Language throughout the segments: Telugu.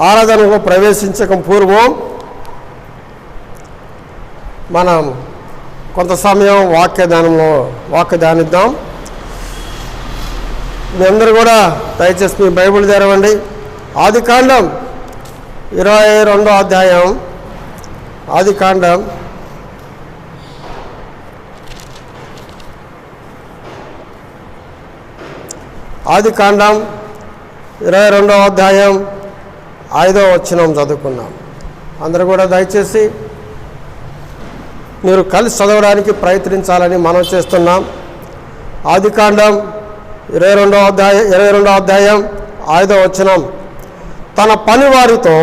ఆరాధనలో ప్రవేశించక పూర్వం మనం కొంత సమయం వాక్య ధ్యానిద్దాం. మీ అందరూ కూడా దయచేసి మీ బైబిల్ తెరవండి. ఆదికాండం 22వ అధ్యాయం. ఆదికాండం 22వ అధ్యాయం 5వ వచనం చదువుకున్నాం. అందరూ కూడా దయచేసి మీరు కలిసి చదవడానికి ప్రయత్నించాలని మనం చేస్తున్నాం. ఆదికాండం 22వ అధ్యాయం 5వ వచనం. తన పని వారితో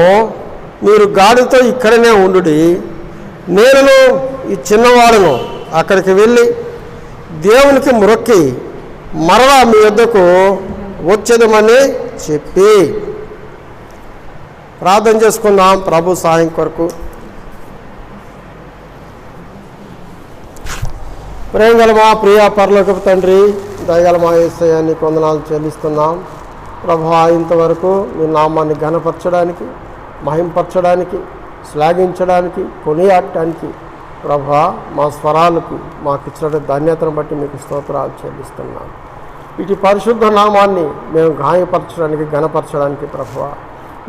మీరు గాడితో ఇక్కడనే ఉండుడి, నేను ఈ చిన్నవాడును అక్కడికి వెళ్ళి దేవునికి మొక్కి మరలా మీ వద్దకు వచ్చేదమని చెప్పి. ప్రార్థన చేసుకుందాం ప్రభు సహాయం కొరకు. ప్రేమగల మా ప్రియ పరలోకపు తండ్రి, దయగల మా యేసయ్య నీకు వందనాలు చెల్లిస్తున్నాం ప్రభువా. ఇంతవరకు మీ నామాన్ని ఘనపరచడానికి, మహింపరచడానికి, శ్లాఘించడానికి, కొనియాడటానికి ప్రభువా మా స్వరాలకు మాకు ఇచ్చిన ధన్యతను బట్టి మీకు స్తోత్రాలు చెల్లిస్తున్నాం. ఇటు పరిశుద్ధ నామాన్ని మేము గాయపరచడానికి, ఘనపరచడానికి ప్రభువా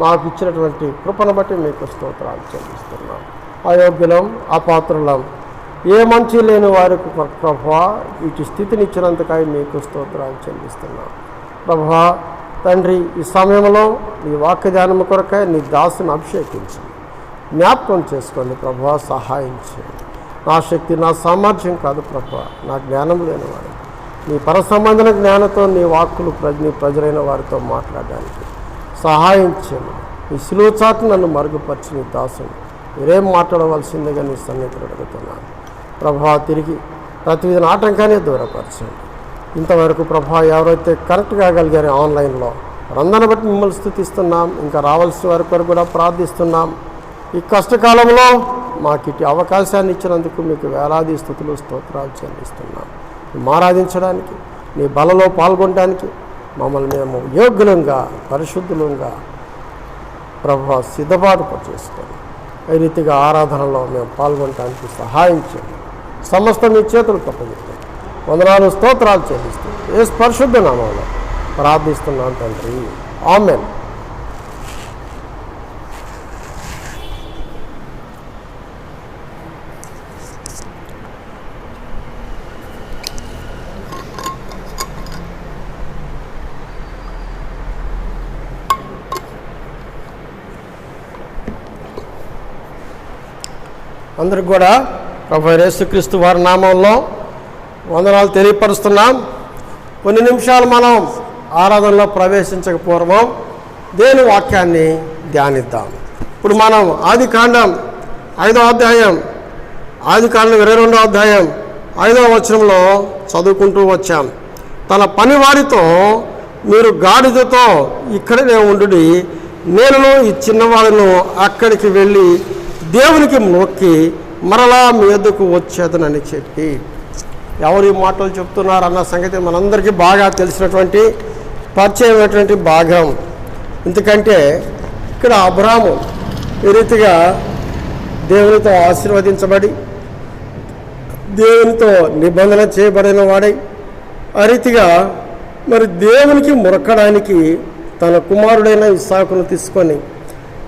మాకు ఇచ్చినటువంటి కృపను బట్టి మీకు స్తోత్రాలు చెల్లిస్తున్నాం. అయోగ్యులం, అపాత్రులం, ఏ మంచి లేని వారికి ప్రభువా ఇటు స్థితిని ఇచ్చినందుకై మీకు స్తోత్రాలు చెల్లిస్తున్నాం ప్రభువా. తండ్రి, ఈ సమయంలో నీ వాక్య ధ్యానం కొరకై నీ దాసుని అభిషేకించి జ్ఞాపకం చేసుకోండి ప్రభువా. సహాయం చేయండి. నా శక్తి, నా సామర్థ్యం కాదు ప్రభువా, నా జ్ఞానం లేనివాడు. నీ పరసంబంధన జ్ఞానంతో నీ వాక్కులు నీ ప్రజలైన వారితో మాట్లాడడానికి సహాయం చేయండి. నీ సిలువ చాటు నన్ను మరుగుపరిచి నీ దాసుని మీరేం మాట్లాడవలసిందిగా నీ సన్నిధిలో అడుగుతున్నాను ప్రభువా. తిరిగి ప్రతిదిన ఆటంకాన్ని దూరపరచండి. ఇంతవరకు ప్రభువా ఎవరైతే కరెక్ట్ కాగలిగారో ఆన్లైన్లో వారందరిని బట్టి మిమ్మల్ని స్తుతిస్తున్నాం. ఇంకా రావాల్సిన వారి కొరకు కూడా ప్రార్థిస్తున్నాం. ఈ కష్టకాలంలో మాకు ఇటు అవకాశాన్ని ఇచ్చినందుకు మీకు వేలాది స్తుతులు, స్తోత్రాలు చెల్లిస్తున్నాం. మేము ఆరాధించడానికి, నీ బలలో పాల్గొనడానికి మమ్మల్ని మేము యోగ్యులంగా, పరిశుద్ధులంగా ప్రభువా సిద్ధపాటు చేసుకొని ఈ రీతిగా ఆరాధనలో మేము పాల్గొనడానికి సహాయం చేయండి. సమస్తం మీ చేతులు తప్పజెప్పారు. వందనాలు, స్తోత్రాలు చెల్లిస్తూ యేసు పరిశుద్ధ నామములో ప్రార్థిస్తున్నాను తండ్రి, ఆమేన్. అందరికి కూడా ప్రభు యేసుక్రీస్తు వారి నామంలో వందనాలు తెలియపరుస్తున్నాం. కొన్ని నిమిషాలు మనం ఆరాధనలో ప్రవేశించక పూర్వం దేవుని వాక్యాన్ని ధ్యానిద్దాం. ఇప్పుడు మనం ఆదికాండం 5వ అధ్యాయం, ఆదికాండం 22వ అధ్యాయం 5వ వచనంలో చదువుకుంటూ వచ్చాం. తన పని వారితో మీరు గాడిదతో ఇక్కడనే ఉండుడి, నేను ఈ చిన్నవాళ్ళను అక్కడికి వెళ్ళి దేవునికి మొక్కి మరలా మీ వద్దకు వచ్చేదనని చెప్పి. ఎవరు ఈ మాటలు చెప్తున్నారు అన్న సంగతి మనందరికీ బాగా తెలిసినటువంటి పరిచయమైనటువంటి భాగం. ఎందుకంటే ఇక్కడ అబ్రాహాము ఈ రీతిగా దేవునితో ఆశీర్వదించబడి దేవునితో నిబంధన చేయబడిన వాడై ఆ రీతిగా మరి దేవునికి మొరకడానికి తన కుమారుడైన ఇస్సాకును తీసుకొని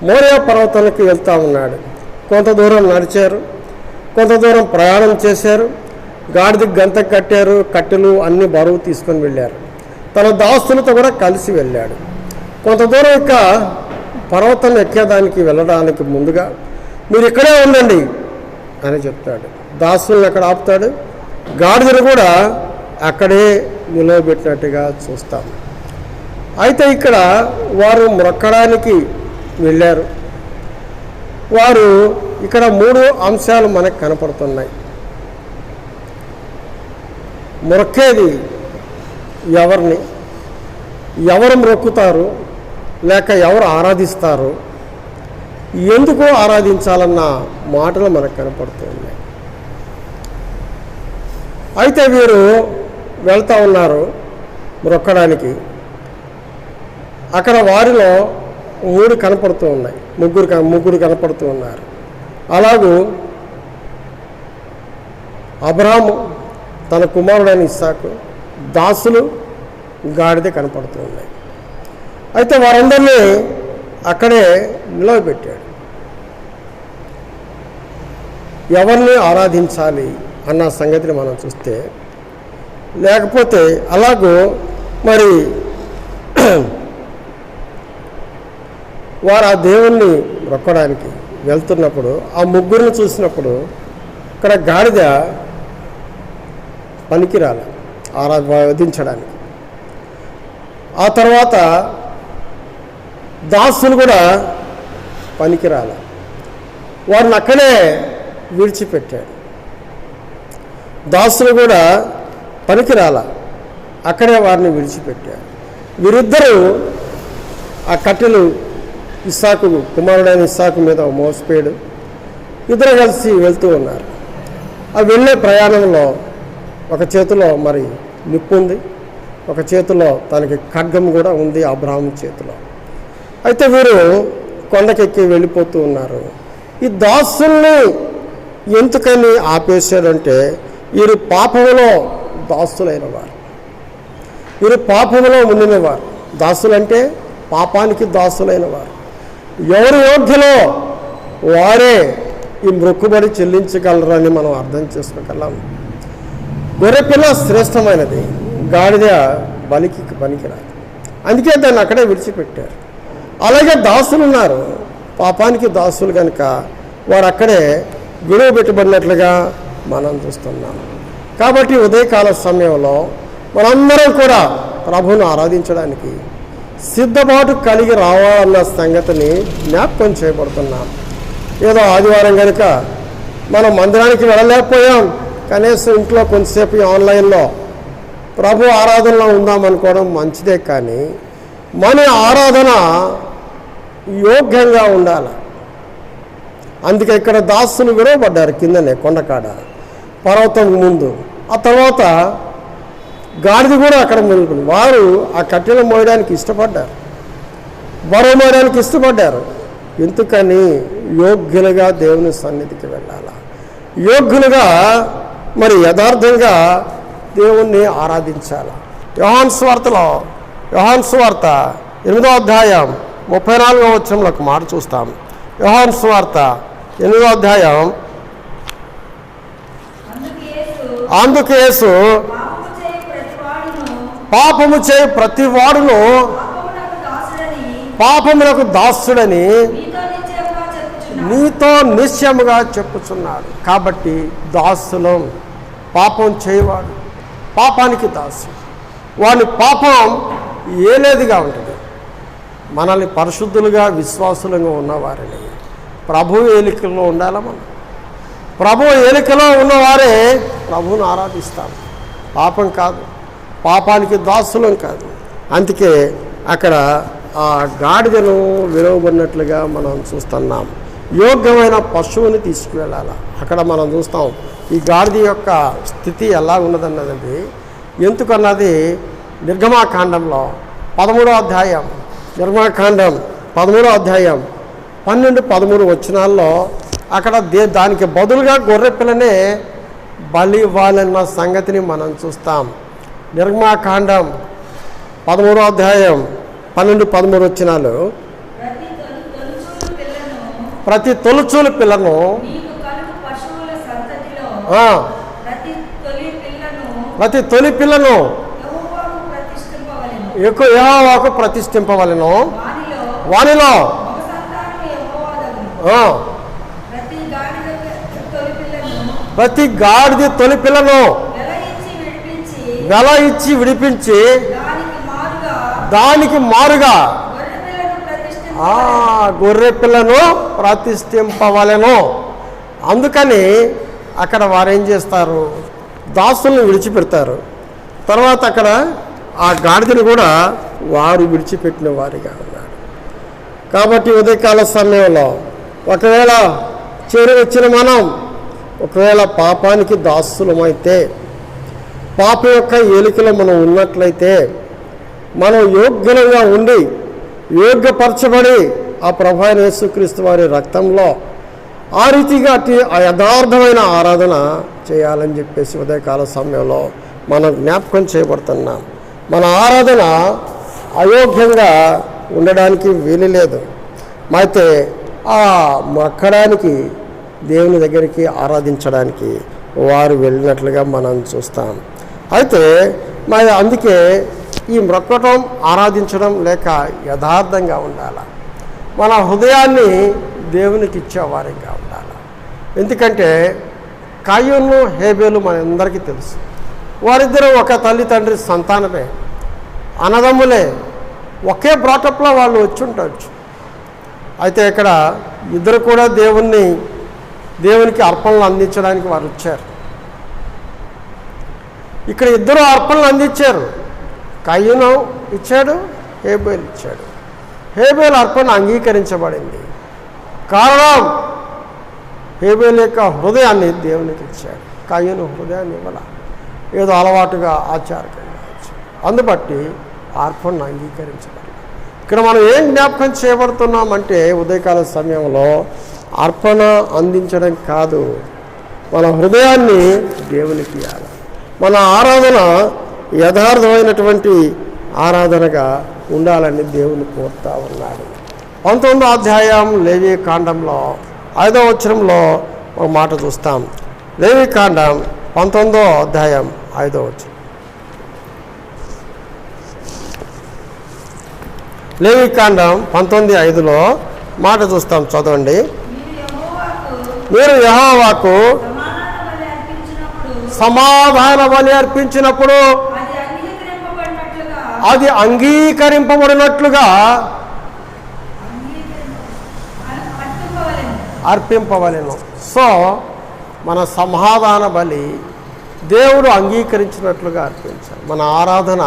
మోరియా పర్వతానికి వెళ్తూ ఉన్నాడు. కొంత దూరం నడిచారు, కొంత దూరం ప్రయాణం చేశారు, గాడిదకి గంత కట్టారు, కట్టెలు అన్ని బరువు తీసుకొని వెళ్ళారు. తన దాస్తులతో కూడా కలిసి వెళ్ళాడు. కొంత దూరం ఇక పర్వతం ఎక్కేదానికి వెళ్ళడానికి ముందుగా మీరు ఇక్కడే ఉండండి అని చెప్తాడు. దాసులను అక్కడ ఆపుతాడు, గాడిదను కూడా అక్కడే నిలవబెట్టినట్టుగా చూస్తాం. అయితే ఇక్కడ వారు మొక్కడానికి వెళ్ళారు. వారు ఇక్కడ 3 అంశాలు మనకు కనపడుతున్నాయి. మొక్కేది ఎవరిని, ఎవరు మొక్కుతారు, లేక ఎవరు ఆరాధిస్తారు, ఎందుకు ఆరాధించాలన్న మాటలు మనకు కనపడుతున్నాయి. అయితే వీరు వెళ్తూ ఉన్నారు మొక్కడానికి. అక్కడ వారిలో 3 కనపడుతూ ఉన్నాయి, ముగ్గురు కనపడుతూ ఉన్నారు. అలాగూ అబ్రహాము, తన కుమారుడైన ఇస్సాకు, దాసులు, గాడిద కనపడుతూ ఉన్నాయి. అయితే వారందరినీ అక్కడే నిలవబెట్టాడు. ఎవరిని ఆరాధించాలి అన్న సంగతిని మనం చూస్తే, లేకపోతే అలాగూ మరి వారు ఆ దేవుణ్ణి మొక్కడానికి వెళ్తున్నప్పుడు ఆ ముగ్గురిని చూసినప్పుడు ఇక్కడ గాడిద పనికిరాల వధించడానికి. ఆ తర్వాత దాసులు కూడా పనికిరాల, వారిని అక్కడే విడిచిపెట్టాడు. దాసులు కూడా పనికిరాల, అక్కడే వారిని విడిచిపెట్టాడు. వీరిద్దరూ ఆ కట్టెలు ఇస్సాకు, కుమారుడైన ఇస్సాకు మీద మోసపోయాడు. ఇద్దరు కలిసి వెళ్తూ ఉన్నారు. ఆ వెళ్ళే ప్రయాణంలో ఒక చేతిలో మరి నిప్పు ఉంది, ఒక చేతిలో తనకి ఖడ్గం కూడా ఉంది అబ్రహాము చేతిలో. అయితే వీరు కొండకెక్కి వెళ్ళిపోతూ ఉన్నారు. ఈ దాసుల్ని ఎందుకని ఆపేశాడంటే, వీరు పాపములో దాసులైన వారు, వీరు పాపములో ఉండినవారు. దాసులంటే పాపానికి దాసులైన వారు. ఎవరు యోగ్యులో వారే ఈ మొక్కుబడి చెల్లించగలరని మనం అర్థం చేసుకోగలం. గొర్రెపిల్ల శ్రేష్టమైనది, గాడిద బలికి పనికిరాదు. అందుకే దాన్ని అక్కడే విడిచిపెట్టారు. అలాగే దాసులు ఉన్నారు, పాపానికి దాసులు కనుక వారు అక్కడే విడువ పెట్టబడినట్లుగా మనం చూస్తున్నాం. కాబట్టి ఉదయకాల సమయంలో మనందరం కూడా ప్రభువును ఆరాధించడానికి సిద్ధపాటు కలిగి రావాలన్న సంగతిని జ్ఞాపకం చేయబడుతున్నాం. ఏదో ఆదివారం కనుక మనం మందిరానికి వెళ్ళలేకపోయాం, కనీసం ఇంట్లో కొంతసేపు ఆన్లైన్లో ప్రభు ఆరాధనలో ఉందామనుకోవడం మంచిదే. కానీ మన ఆరాధన యోగ్యంగా ఉండాలి. అందుకే ఇక్కడ దాసులు విడవబడ్డారు కిందనే కొండకాడ పర్వతం ముందు. ఆ తర్వాత గాడిద కూడా అక్కడ ముందు. వారు ఆ కట్టెలు మోయడానికి ఇష్టపడ్డారు, బరువు మోయడానికి ఇష్టపడ్డారు. ఎందుకని? యోగ్యులుగా దేవుని సన్నిధికి వెళ్ళాలి, యోగ్యులుగా మరి యథార్థంగా దేవుణ్ణి ఆరాధించాలి. యోహాను సువార్త 8వ అధ్యాయం 34వ వచనంలో ఒక మాట చూస్తాం. యోహాను సువార్త 8వ అధ్యాయం. అందుకు యేసు పాపము చేయ ప్రతి వాడును పాపమునకు దాసుడని నీతో నిశ్చయముగా చెప్పుచున్నాడు. కాబట్టి దాసులం, పాపం చేయవాడు పాపానికి దాసు. వాని పాపం ఏలేదిగా ఉంటుంది. మనల్ని పరిశుద్ధులుగా విశ్వాసులుగా ఉన్నవారిని ప్రభు ఏలికలో ఉండాలి. మనం ప్రభు ఏలికలో ఉన్నవారే ప్రభువును ఆరాధిస్తాం. పాపం కాదు, పాపానికి దాసులం కాదు. అందుకే అక్కడ ఆ గాడిదను విలువబడినట్లుగా మనం చూస్తున్నాం. యోగ్యమైన పశువుని తీసుకువెళ్ళాలి. అక్కడ మనం చూస్తాం ఈ గాడిద యొక్క స్థితి ఎలా ఉన్నదన్నది. ఎందుకన్నది నిర్గమాకాండంలో 13వ అధ్యాయం, నిర్గమాకాండం 13వ అధ్యాయం 12-13 వచనాల్లో అక్కడ దానికి బదులుగా గొర్రెపిల్లనే బలి ఇవ్వాలన్న సంగతిని మనం చూస్తాం. నిర్గమాకాండం 13వ అధ్యాయం 12-13 వచనాలు. ప్రతి తొలుచూలు పిల్లను ప్రతి తొలి పిల్లను యెహోవాకు ప్రతిష్ఠింపవలెను. వానిలో ప్రతి గాడిద తొలి పిల్లను వెల ఇచ్చి విడిపించి దానికి మారుగా గొర్రె పిల్లను ప్రతిష్ఠింపవలెను. అందుకని అక్కడ వారు ఏం చేస్తారు? దాసులను విడిచిపెడతారు. తర్వాత అక్కడ ఆ గాడిదను కూడా వారు విడిచిపెట్టిన వారిగా ఉన్నారు. కాబట్టి ఉదయకాల సమయంలో ఒకవేళ చేరి వచ్చిన మనం ఒకవేళ పాపానికి దాసులమైతే, పాప యొక్క ఏలికలో మనం ఉన్నట్లయితే, మనం యోగ్యంగా ఉండి యోగ్యపరచబడి ఆ ప్రభు అయిన యేసుక్రీస్తు వారి రక్తంలో ఆ రీతిగా ఆ యథార్థమైన ఆరాధన చేయాలని చెప్పేసి ఉదయకాల సమయంలో మనం జ్ఞాపకం చేయబడుతున్నాం. మన ఆరాధన అయోగ్యంగా ఉండడానికి వీలు లేదు. అయితే ఆ మొక్కడానికి దేవుని దగ్గరికి ఆరాధించడానికి వారు వెళ్ళినట్లుగా మనం చూస్తాం. అయితే మరి అందుకే ఈ మొక్కటం ఆరాధించడం లేక యథార్థంగా ఉండాలి. మన హృదయాన్ని దేవునికి ఇచ్చేవారిగా ఉండాలి. ఎందుకంటే కయ్యూను హేబేలు మనందరికీ తెలుసు. వారిద్దరూ ఒక తల్లి తండ్రి సంతానమే, అన్నదమ్ములే, ఒకే బ్రాటప్లో వాళ్ళు వచ్చి ఉండవచ్చు. అయితే ఇక్కడ ఇద్దరు కూడా దేవునికి అర్పణలు అందించడానికి వారు వచ్చారు. ఇక్కడ ఇద్దరు అర్పణలు అందించారు. కయ్యూను ఇచ్చాడు, హేబేలు ఇచ్చాడు. హేబేలు అర్పణ అంగీకరించబడింది. కారణం హేబేలు యొక్క హృదయాన్ని దేవునికి ఇచ్చాడు. కయ్యూను హృదయాన్ని ఇవ్వాల, ఏదో అలవాటుగా ఆచారకంగా ఇచ్చాడు. అందుబట్టి అర్పణ అంగీకరించబడింది. ఇక్కడ మనం ఏం జ్ఞాపకం చేయబడుతున్నామంటే ఉదయకాల సమయంలో అర్పణ అందించడం కాదు, మన హృదయాన్ని దేవునికి ఇవ్వాలి. మన ఆరాధన యథార్థమైనటువంటి ఆరాధనగా ఉండాలని దేవుని కోరుతా ఉన్నాడు. 19వ అధ్యాయం లేవి కాండంలో 5వ వచనంలో ఒక మాట చూస్తాం. లేవి కాండం 19వ అధ్యాయం 5వ వచనం. లేవి కాండం 19:5లో మాట చూస్తాం, చదవండి. మీరు యెహోవాకు సమాధాన బలి అర్పించినప్పుడు అది అంగీకరింపబడినట్లుగా అర్పింపవలెను. సో మన సమాధాన బలి దేవుడు అంగీకరించినట్లుగా అర్పించాలి. మన ఆరాధన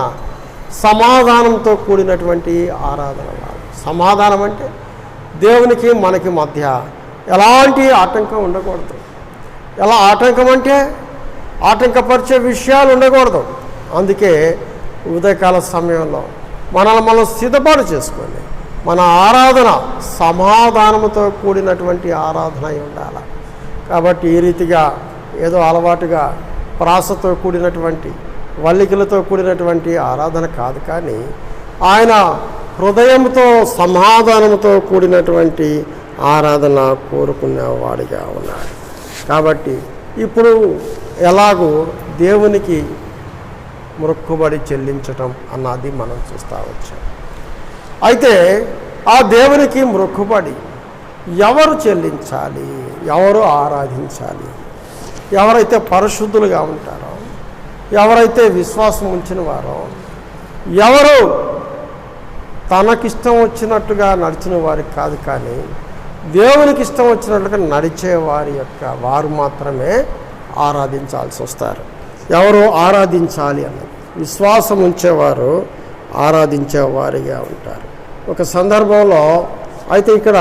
సమాధానంతో కూడినటువంటి ఆరాధన. సమాధానం అంటే దేవునికి మనకి మధ్య ఎలాంటి ఆటంకం ఉండకూడదు. ఎలా ఆటంకం అంటే ఆటంకపరిచే విషయాలు ఉండకూడదు. అందుకే ఉదయకాల సమయంలో మనల్ని మనం సిద్ధపాటు చేసుకొని మన ఆరాధన సమాధానంతో కూడినటువంటి ఆరాధన అయి ఉండాలి. కాబట్టి ఈ రీతిగా ఏదో అలవాటుగా ప్రాసతో కూడినటువంటి వల్లికలతో కూడినటువంటి ఆరాధన కాదు, కానీ ఆయన హృదయంతో సమాధానంతో కూడినటువంటి ఆరాధన కోరుకునేవాడిగా ఉన్నాడు. కాబట్టి ఇప్పుడు ఎలాగూ దేవునికి మొక్కుబడి చెల్లించటం అన్నది మనం చూస్తూ వచ్చాం. అయితే ఆ దేవునికి మొక్కుబడి ఎవరు చెల్లించాలి, ఎవరు ఆరాధించాలి? ఎవరైతే పరిశుద్ధులుగా ఉంటారో, ఎవరైతే విశ్వాసం ఉంచిన వారో, ఎవరు తనకిష్టం వచ్చినట్టుగా నడిచిన వారికి కాదు, కానీ దేవునికి ఇష్టం వచ్చినట్లుగా వారు మాత్రమే ఆరాధించాల్సి వస్తారు. ఎవరు ఆరాధించాలి అన్నది విశ్వాసం ఉంచేవారు ఆరాధించేవారిగా ఉంటారు. ఒక సందర్భంలో అయితే ఇక్కడ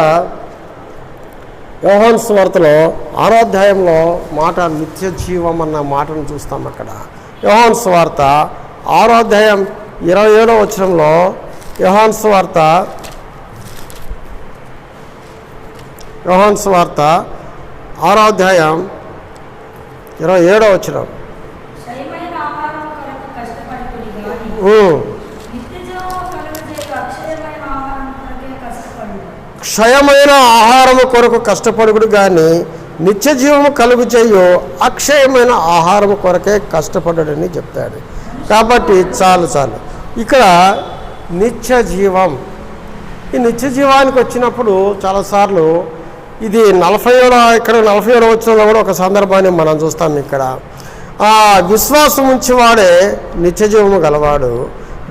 యోహాను సువార్తలో 6వ అధ్యాయంలో మాట నిత్య జీవం అన్న మాటను చూస్తాం. అక్కడ యోహాను సువార్త 6వ అధ్యాయం 27వ వచనంలో యోహాను సువార్త 6వ అధ్యాయం 27వ వచనం. క్షయమైన ఆహారము కొరకు కష్టపడుకుడు కానీ నిత్య జీవము కలుగు చేయు అక్షయమైన ఆహారము కొరకే కష్టపడని చెప్తాడు. కాబట్టి చాలు ఇక్కడ నిత్య జీవం, ఈ నిత్య జీవానికి వచ్చినప్పుడు చాలాసార్లు ఇది 40వ వచనంలో కూడా ఒక సందర్భాన్ని మనం చూస్తాం. ఇక్కడ విశ్వాసం ఉంచేవాడే నిత్య జీవము గలవాడు,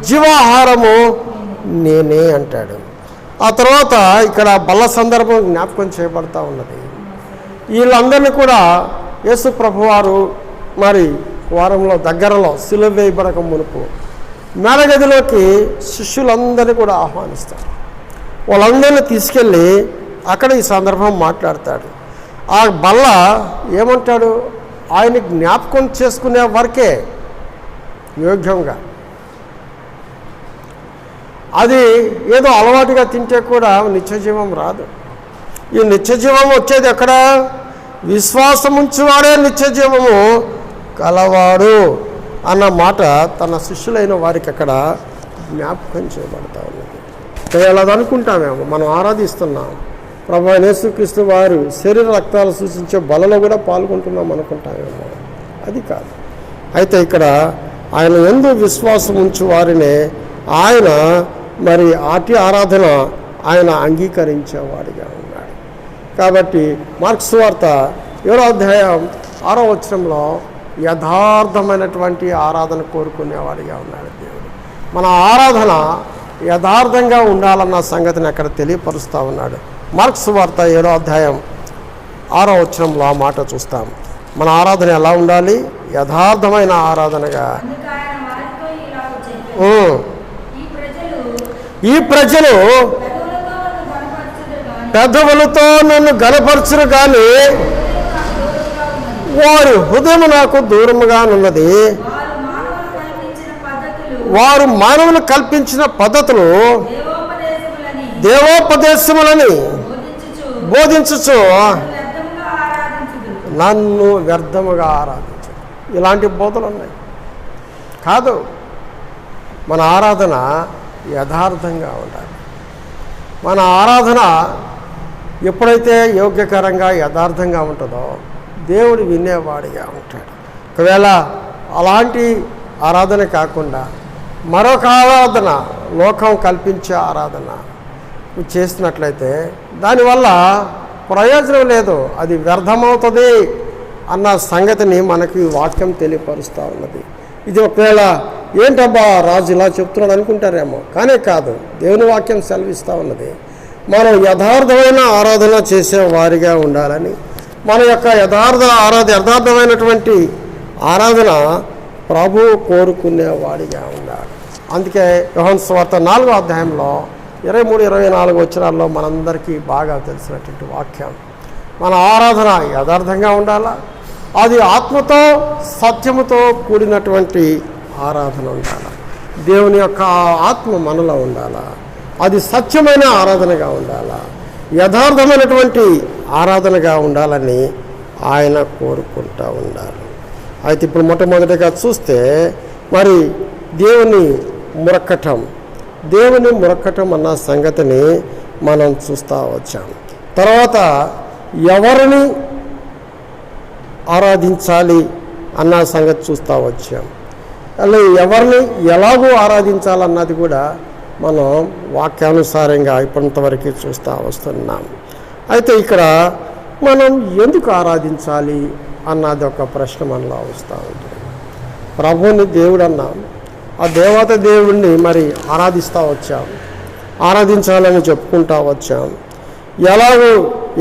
జీవాహారము నేనే అంటాడు. ఆ తర్వాత ఇక్కడ బల్ల సందర్భం జ్ఞాపకం చేయబడతా ఉన్నది. వీళ్ళందరినీ కూడా యేసు ప్రభువారు మరి వారంలో దగ్గరలో సిలువ వేయబడక మునుపు మేడగదిలోకి శిష్యులందరినీ కూడా ఆహ్వానిస్తారు. వాళ్ళందరినీ తీసుకెళ్ళి అక్కడ ఈ సందర్భం మాట్లాడతాడు. ఆ బల్ల ఏమంటాడు, ఆయన జ్ఞాపకం చేసుకునే వరకే యోగ్యంగా, అది ఏదో అలవాటుగా తింటే కూడా నిత్యజీవం రాదు. ఈ నిత్యజీవం వచ్చేది ఎక్కడ? విశ్వాసం ఉంచువాడే నిత్యజీవము కలవాడు అన్న మాట తన శిష్యులైన వారికి అక్కడ జ్ఞాపకం చేయబడతా ఉన్నది. అది అనుకుంటామేమో, మనం ఆరాధిస్తున్నాం, ప్రభువైన యేసుక్రీస్తు వారు శరీర రక్తాలు సూచించే బలలో కూడా పాల్గొంటున్నాం అనుకుంటామేమో. అది కాదు. అయితే ఇక్కడ ఆయన యందు విశ్వాసం ఉంచు వారినే ఆయన మరి అతి ఆరాధన ఆయన అంగీకరించేవాడిగా ఉన్నాడు. కాబట్టి మార్కు సువార్త 7వ అధ్యాయం 6వ వచనంలో యథార్థమైనటువంటి ఆరాధన కోరుకునేవాడిగా ఉన్నాడు దేవుడు. మన ఆరాధన యథార్థంగా ఉండాలన్న సంగతిని అక్కడ తెలియపరుస్తూ ఉన్నాడు. మార్కు సువార్త 7వ అధ్యాయం 6వ వచనంలో ఆ మాట చూస్తాం. మన ఆరాధన ఎలా ఉండాలి? యథార్థమైన ఆరాధనగా. ఈ ప్రజలు పెదవులతో నన్ను గనపరచురు కానీ వారి హృదయం నాకు దూరముగా ఉన్నది. వారు మానవులు కల్పించిన పద్ధతులు దేవోపదేశములని బోధించుచు నన్ను వ్యర్థముగా ఆరాధించు. ఇలాంటి బోధలు ఉన్నాయి. కాదు, మన ఆరాధన యథార్థంగా ఉండాలి. మన ఆరాధన ఎప్పుడైతే యోగ్యకరంగా యథార్థంగా ఉంటుందో దేవుడు వినేవాడిగా ఉంటాడు. ఒకవేళ అలాంటి ఆరాధన కాకుండా మరొక ఆరాధన, లోకం కల్పించే ఆరాధన చేసినట్లయితే దానివల్ల ప్రయోజనం లేదు, అది వ్యర్థమవుతుంది అన్న సంగతిని మనకి వాక్యం తెలియపరుస్తూ ఉన్నది. ఇది ఒకవేళ ఏంటబ్బా రాజు ఇలా చెప్తున్నాడు అనుకుంటారేమో, కానీ కాదు. దేవుని వాక్యం సెలవిస్తూ ఉన్నది మనం యథార్థమైన ఆరాధన చేసే వారిగా ఉండాలని. మన యొక్క యథార్థమైనటువంటి ఆరాధన ప్రభు కోరుకునేవాడిగా ఉన్నాడు. అందుకే యోహాను సువార్త 4వ అధ్యాయంలో 23-24 వచనాల్లో మనందరికీ బాగా తెలిసినటువంటి వాక్యం, మన ఆరాధన యథార్థంగా ఉండాలా, అది ఆత్మతో సత్యముతో కూడినటువంటి ఆరాధన ఉండాలి. దేవుని యొక్క ఆత్మ మనలో ఉండాలా, అది సత్యమైన ఆరాధనగా ఉండాలా, యథార్థమైనటువంటి ఆరాధనగా ఉండాలని ఆయన కోరుకుంటూ ఉండాలి. అయితే ఇప్పుడు మొట్టమొదటిగా చూస్తే మరి దేవుని మురక్కటం అన్న సంగతిని మనం చూస్తూ వచ్చాం. తర్వాత ఎవరిని ఆరాధించాలి అన్న సంగతి చూస్తూ వచ్చాం. అలా ఎవరిని ఎలాగో ఆరాధించాలన్నది కూడా మనం వాక్యానుసారంగా ఇప్పటివరకు చూస్తూ వస్తున్నాం. అయితే ఇక్కడ మనం ఎందుకు ఆరాధించాలి అన్నది ఒక ప్రశ్న మనలో వస్తూ ఉంటుంది. ప్రభువుని దేవుడు అన్నాం, ఆ దేవత దేవుడిని మరి ఆరాధిస్తూ వచ్చాం, ఆరాధించాలని చెప్పుకుంటూ వచ్చాం.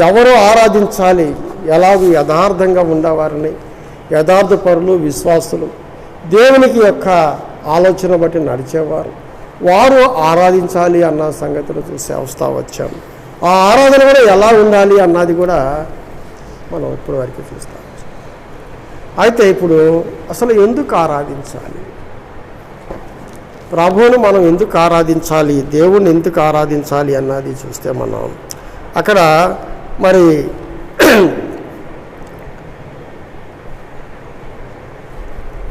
ఎవరు ఆరాధించాలి, ఎలాగూ యథార్థంగా ఉండేవారిని, యథార్థ పరులు, విశ్వాసులు, దేవునికి యొక్క ఆలోచన బట్టి నడిచేవారు, వారు ఆరాధించాలి అన్న సంగతిని చూసి వస్తూ వచ్చాం. ఆ ఆరాధన కూడా ఎలా ఉండాలి అన్నది కూడా మనం ఇప్పటి వరకు చూస్తాం. అయితే ఇప్పుడు అసలు ఎందుకు ఆరాధించాలి, ప్రభువును మనం ఎందుకు ఆరాధించాలి, దేవుణ్ణి ఎందుకు ఆరాధించాలి అన్నది చూస్తే మనం అక్కడ మరి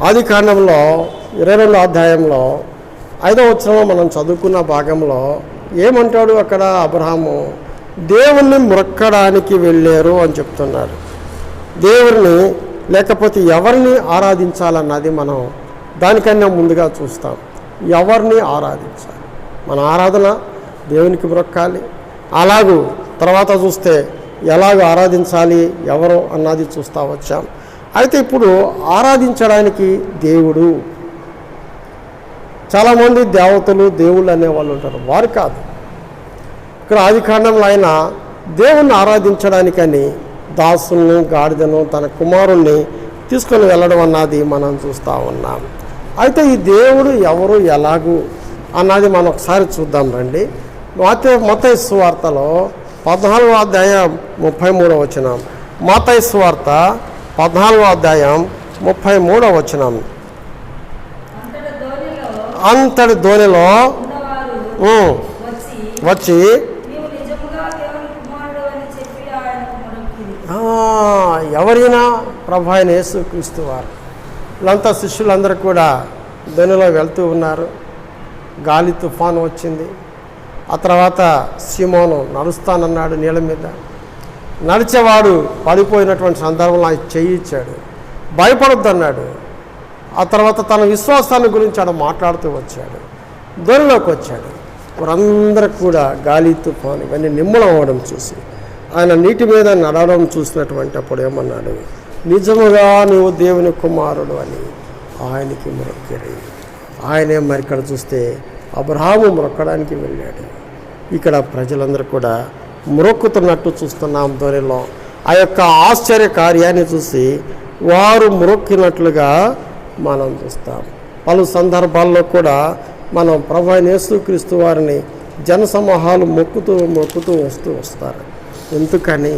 ఆది కాండంలో 22వ అధ్యాయంలో 5వ వచనంలో మనం చదువుకున్న భాగంలో ఏమంటాడు? అక్కడ అబ్రహాము దేవుణ్ణి మొక్కడానికి వెళ్ళారు అని చెప్తున్నారు. దేవుణ్ణి లేకపోతే ఎవరిని ఆరాధించాలన్నది మనం దానికన్నా ముందుగా చూస్తాం. ఎవరిని ఆరాధించాలి, మన ఆరాధన దేవునికి మొక్కాలి. అలాగూ తర్వాత చూస్తే ఎలాగో ఆరాధించాలి ఎవరు అన్నది చూస్తూ వచ్చాం. అయితే ఇప్పుడు ఆరాధించడానికి దేవుడు, చాలామంది దేవతలు దేవుళ్ళు అనేవాళ్ళు ఉంటారు, వారు కాదు. ఇక్కడ ఆది కాండంలో ఆయన దేవుణ్ణి ఆరాధించడానికని దాసుల్ని, గాడిదను, తన కుమారుణ్ణి తీసుకొని వెళ్ళడం అన్నది మనం చూస్తూ ఉన్నాం. అయితే ఈ దేవుడు ఎవరు, ఎలాగూ అన్నది మనం ఒకసారి చూద్దాం రండి. మత్తయి సువార్తలో 14వ అధ్యాయం 33వ వచనం. మత్తయి సువార్త 14వ అధ్యాయం 33వ వచనం. అంతటి ధోనిలో వచ్చి ఎవరైనా ప్రభు అయిన యేసుక్రీస్తు వారు. వీళ్ళంతా శిష్యులందరూ కూడా ధనులో వెళ్తూ ఉన్నారు. గాలి తుఫాను వచ్చింది. ఆ తర్వాత సీమోను నడుస్తానన్నాడు నీళ్ళ మీద. నడిచేవాడు పడిపోయినటువంటి సందర్భంలో ఆయన చెయ్యి ఇచ్చాడు. భయపడొద్దన్నాడు. ఆ తర్వాత తన విశ్వాసాన్ని గురించి ఆడ మాట్లాడుతూ వచ్చాడు. ధనులోకి వచ్చాడు. వారందరూ కూడా గాలి తుఫాను ఇవన్నీ నిమ్మలం అవ్వడం చూసి ఆయన నీటి మీద నడవడం చూసినటువంటి అప్పుడు ఏమన్నాడు, నిజముగా నీవు దేవుని కుమారుడు అని ఆయనకి మొక్కిరి. ఆయనే మరి ఇక్కడ చూస్తే అబ్రహాము మొక్కడానికి వెళ్ళాడు. ఇక్కడ ప్రజలందరూ కూడా మొక్కుతున్నట్టు చూస్తున్నాం. ధోనిలో ఆ యొక్క ఆశ్చర్య కార్యాన్ని చూసి వారు మొక్కినట్లుగా మనం చూస్తాం. పలు సందర్భాల్లో కూడా మనం ప్రభు అయిన యేసుక్రీస్తు వారిని జనసమూహాలు మొక్కుతూ వస్తారు. ఎందుకని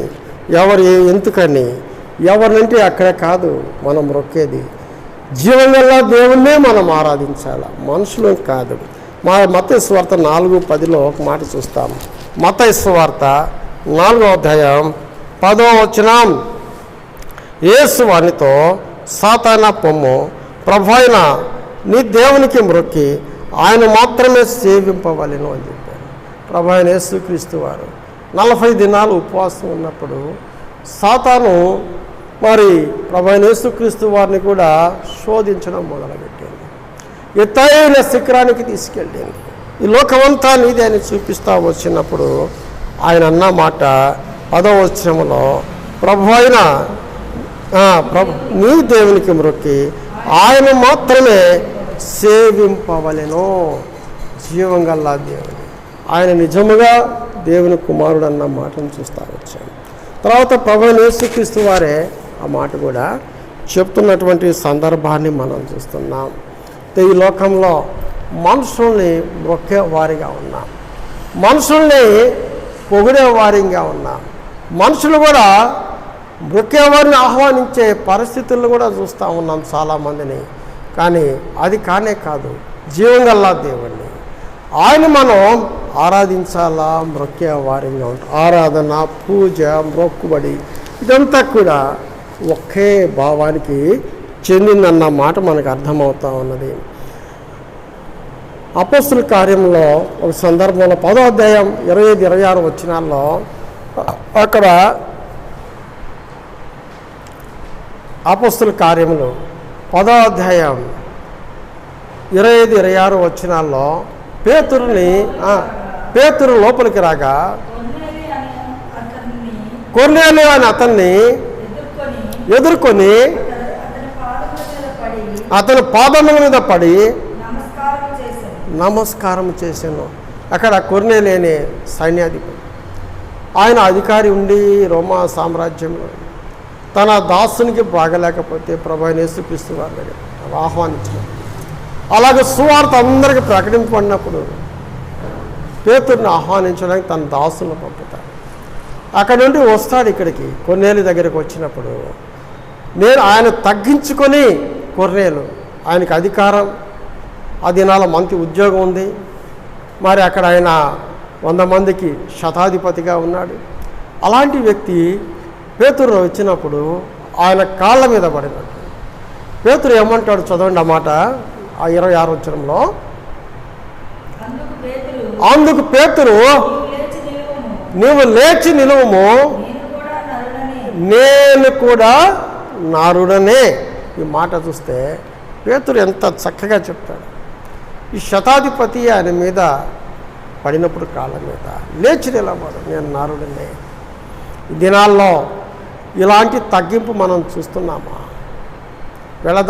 ఎవరినంటే అక్కడే కాదు మనం మొక్కేది, జీవనల్లా దేవుణ్ణే మనం ఆరాధించాలి, మనుషులు కాదు. మత్తయి సువార్త 4:10 ఒక మాట చూస్తాం. మత్తయి సువార్త 4వ అధ్యాయం 10వ వచనం, యేసు వానితో సాతానా పొమ్ము, ప్రభు అయిన నీ దేవునికి మొక్కి ఆయన మాత్రమే సేవింపవలెను అని చెప్పారు. ప్రభు అయిన యేసుక్రీస్తు వారు 40 దినాలు ఉపవాసం ఉన్నప్పుడు సాతాను మరి ప్రభు అయిన యేసుక్రీస్తు వారిని కూడా శోధించడం మొదలుపెట్టింది. ఎత్తైన శిఖరానికి తీసుకెళ్ళింది. ఈ లోకమంతా నీదే అని చూపిస్తూ వచ్చినప్పుడు ఆయన అన్న మాట 10వ వచనంలో, ప్రభు అయిన నీ దేవునికి మొక్కి ఆయన మాత్రమే సేవింపవలెను. జీవం గల దేవుని, ఆయన నిజముగా దేవుని కుమారుడు అన్న మాటను చూస్తూ వచ్చాను. తర్వాత ప్రభు యేసుక్రీస్తు వారే ఆ మాట కూడా చెప్తున్నటువంటి సందర్భాన్ని మనం చూస్తున్నాం. ఈ లోకంలో మనుషుల్ని మొక్కే వారిగా ఉన్నాం, మనుషుల్ని పొగిడే వారిగా ఉన్నాం, మనుషులు కూడా మొక్కేవారిని ఆహ్వానించే పరిస్థితులను కూడా చూస్తూ ఉన్నాం చాలామందిని. కానీ అది కానే కాదు, జీవంగల్లా దేవుణ్ణి ఆయన మనం ఆరాధించాలా, మొక్కే వారిగా ఉంటాం. ఆరాధన, పూజ, మొక్కుబడి ఇదంతా కూడా ఒకే భావానికి చెందిందన్న మాట మనకు అర్థమవుతూ ఉన్నది. అపోస్తుల కార్యంలో ఒక సందర్భంలో 10వ అధ్యాయం 25-26 వచనాల్లో అక్కడ అపోస్తుల కార్యములు 10వ అధ్యాయం 25-26 వచనాల్లో పేతురు లోపలికి రాగా కొర్నేలి అని అతన్ని ఎదుర్కొని అతని పాదముల మీద పడి నమస్కారం చేశాను. అక్కడ కొర్నేలి అనే సైన్యాధిపతి, ఆయన అధికారి ఉండి రోమా సామ్రాజ్యంలో తన దాసునికి బాగలేకపోతే ప్రభు అయిన యేసుక్రీస్తు వారి దగ్గర ఆహ్వానించారు. అలాగే సువార్త అందరికీ ప్రకటింపబడినప్పుడు పేతురుని ఆహ్వానించడానికి తన దాసులను పంపుతాడు. అక్కడ నుండి వస్తాడు ఇక్కడికి. కొర్నేలి దగ్గరికి వచ్చినప్పుడు ఆయన తగ్గించుకొని, కొర్నేలు ఆయనకి అధికారం, ఆ దినాల మంచి ఉద్యోగం ఉంది, మరి అక్కడ ఆయన 100 మందికి శతాధిపతిగా ఉన్నాడు. అలాంటి వ్యక్తి పేతురు వచ్చినప్పుడు ఆయన కాళ్ళ మీద పడినట్టు. పేతురు ఏమంటాడు చదవండి ఆ మాట, ఆ 26వ వచనంలో, అందుకు పేతురు నీవు లేచి నిలువుము, నేను కూడా నరుడనే. ఈ మాట చూస్తే పేతురు ఎంత చక్కగా చెప్తాడు. ఈ శతాధిపతి ఆయన మీద పడినప్పుడు కాళ్ళ మీద లేచి నిలబడు, నేను నరుడనే. ఈ దినాల్లో ఇలాంటి తగ్గింపు మనం చూస్తున్నామా?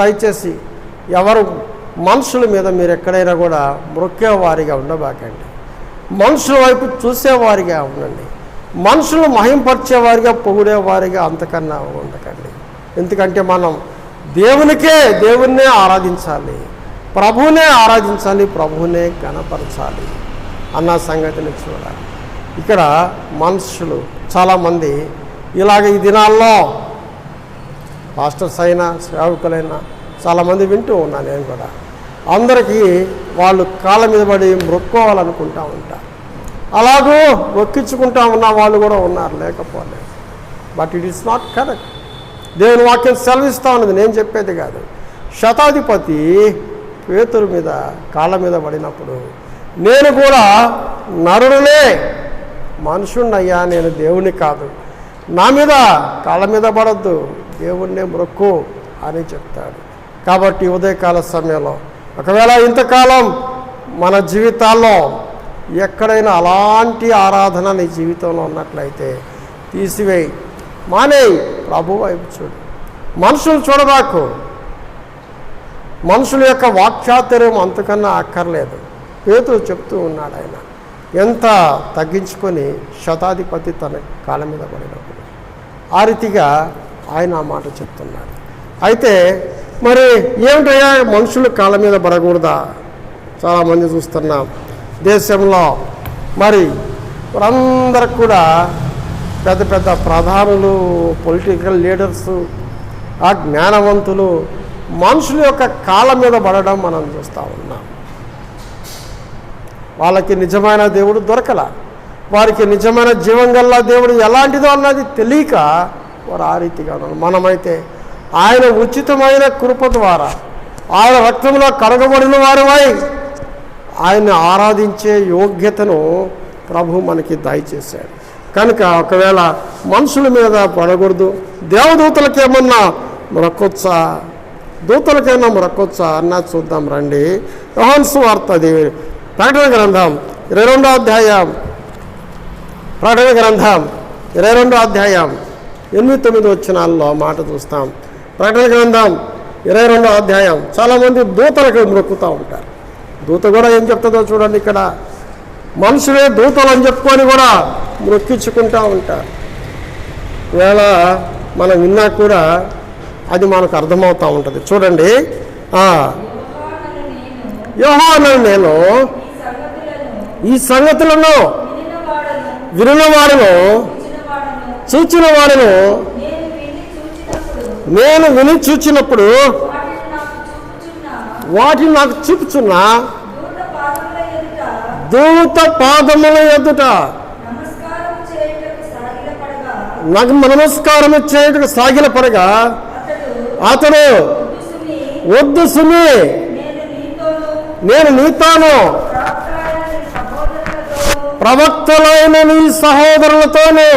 దయచేసి ఎవరు మనుషుల మీద మీరు ఎక్కడైనా కూడా మొక్కేవారిగా ఉండబాకండి, మనుషుల వైపు చూసేవారిగా ఉండండి, మనుషులు మహింపరిచేవారిగా పొగిడేవారిగా అంతకన్నా ఉండకండి. ఎందుకంటే మనం దేవుణ్ణే ఆరాధించాలి, ప్రభువునే ఆరాధించాలి, ప్రభువునే గణపరచాలి అన్న సంగతిని చూడాలి. ఇక్కడ మనుషులు చాలామంది ఇలాగ ఈ దినాల్లో పాస్టర్స్ అయినా సేవకులైనా చాలామంది వింటూ ఉన్నాను నేను కూడా. అందరికీ వాళ్ళు కాళ్ళ మీద పడి మొక్కోవాలనుకుంటా ఉంటారు. అలాగూ మొక్కించుకుంటా ఉన్న వాళ్ళు కూడా ఉన్నారు, లేకపోలేదు. But it is not correct. దేవుని వాక్యం సెలవిస్తూ ఉన్నది, నేను చెప్పేది కాదు. శతాధిపతి పేతురు మీద కాళ్ళ మీద పడినప్పుడు, నేను కూడా నరుడునే, మనుషుణ్ణయ్యా, నేను దేవుని కాదు, నా మీద కాళ్ళ మీద పడద్దు, దేవుణ్ణే మొక్కు అని చెప్తాడు. కాబట్టి ఉదయకాల సమయంలో ఒకవేళ ఇంతకాలం మన జీవితాల్లో ఎక్కడైనా అలాంటి ఆరాధన నీ జీవితంలో ఉన్నట్లయితే తీసివేయి, మానేయి, ప్రభు వైపు చూడు. మనుషులు చూడబాకు. మనుషుల యొక్క వాక్చాతుర్యం అంతకన్నా అక్కర్లేదు. పేతురు చెప్తూ ఉన్నాడు, ఆయన ఎంత తగ్గించుకొని శతాధిపతి తన కాళ్ళ మీద పడినప్పుడు ఆ రీతిగా ఆయన ఆ మాట చెప్తున్నాడు. అయితే మరి ఏమిటయ్యా మనుషులు కాళ్ళ మీద పడకూడదా? చాలామంది చూస్తున్నాం దేశంలో. మరి వారందరికి కూడా పెద్ద పెద్ద ప్రధానులు, పొలిటికల్ లీడర్సు, ఆ జ్ఞానవంతులు మనుషుల యొక్క కాళ్ళ మీద పడడం మనం చూస్తూ ఉన్నాం. వాళ్ళకి నిజమైన దేవుడు దొరకల, వారికి నిజమైన జీవం గల దేవుడు ఎలాంటిదో అన్నది తెలియక వారు ఆ రీతిగా ఉన్నారు. మనమైతే ఆయన ఉచితమైన కృప ద్వారా ఆయన రక్తంలో కడగబడిన వారివై ఆయన్ని ఆరాధించే యోగ్యతను ప్రభు మనకి దయచేశాడు. కనుక ఒకవేళ మనుషుల మీద పడకూడదు. దేవదూతలకి ఏమన్నా మొరకొచ్చా, దూతలకైనా మొరకొచ్చా అన్నా చూద్దాం రండి. యోహాను సువార్త ప్రకటన గ్రంథం 22వ అధ్యాయం, ప్రకటన గ్రంథం 22వ అధ్యాయం 8-9 వచనాల్లో మాట చూస్తాం. ప్రకటన గ్రంథం 22వ అధ్యాయం. చాలామంది దూతలకు మొక్కుతూ ఉంటారు. దూత కూడా ఏం చెప్తుందో చూడండి. ఇక్కడ మనుషులే దూతలు అని చెప్పుకొని కూడా మొక్కించుకుంటూ ఉంటారు. ఈవేళ మనం విన్నా కూడా అది మనకు అర్థమవుతూ ఉంటుంది. చూడండి, యోహాను నేను ఈ సంగతులను వినినవాడును, చూచిన వాడును, నేను విని చూచినప్పుడు వాటిని నాకు చూపుచున్న దూత పాదముల ఎదుట నాకు నమస్కారం చేయటకు సాగిలపడగా అతడు, వద్దు సుమి, నేను నీతోను ప్రవక్తలైన నీ సహోదరులతోనూ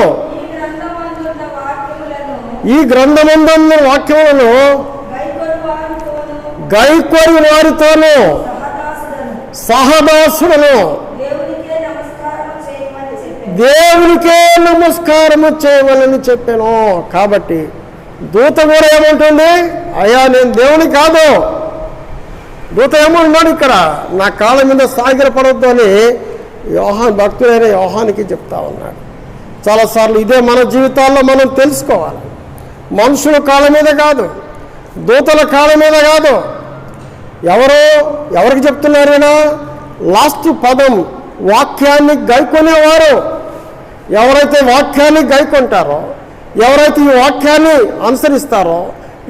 ఈ గ్రంథమందున్న వాక్యములను గైకొరి వారితోనూ సహదాసులను దేవునికే నమస్కారము చేయమని చెప్పాను. కాబట్టి దూత కూడా ఏమంటుంది, అయ్యా నేను దేవుని కాదు. దూత ఏమంటున్నాడు ఇక్కడ, నా కాళ్ళ మీద సాగిలపడొద్దు అని భక్తుడైన యోహానికి చెప్తా ఉన్నాడు. చాలాసార్లు ఇదే మన జీవితాల్లో మనం తెలుసుకోవాలి. మనుషుల కాళ్ళ మీద కాదు, దూతల కాళ్ళ మీద కాదు. ఎవరికి చెప్తున్నారైనా లాస్ట్ పదం వాక్యాన్ని గైకొనేవారు. ఎవరైతే వాక్యాన్ని గైకొంటారో, ఎవరైతే ఈ వాక్యాన్ని అనుసరిస్తారో,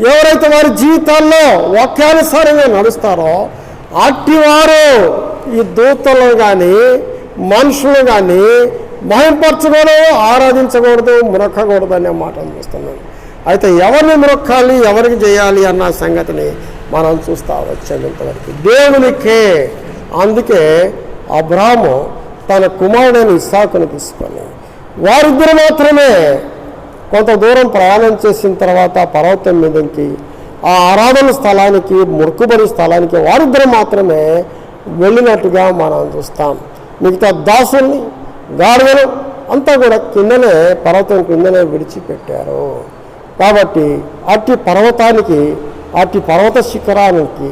ఎవరైతే వారి జీవితాల్లో వాక్యానుసారంగా నడుస్తారో అట్టివారు ఈ దూతలు కానీ మనుషులు కానీ మహింపరచకూడదు, ఆరాధించకూడదు, మొరక్కకూడదు అనే మాట చూస్తున్నాను. అయితే ఎవరిని మొరక్కాలి, ఎవరికి చేయాలి అన్న సంగతిని మనం చూస్తూ వచ్చాము ఇంతవరకు. దేవునికే. అందుకే అబ్రాహాము తన కుమారుడైన ఇస్సాకును తీసుకొని వారిద్దరు మాత్రమే కొంత దూరం ప్రయాణం చేసిన తర్వాత పర్వతం మీదకి, ఆ ఆరాధన స్థలానికి, మొక్కుబడి స్థలానికి వారిద్దరు మాత్రమే వెళ్ళినట్టుగా మనం చూస్తాం. మిగతా దాసుల్ని, గాడిదలు అంతా కూడా కిందనే, పర్వతం కిందనే విడిచిపెట్టారు. కాబట్టి అట్టి పర్వతానికి, అట్టి పర్వత శిఖరానికి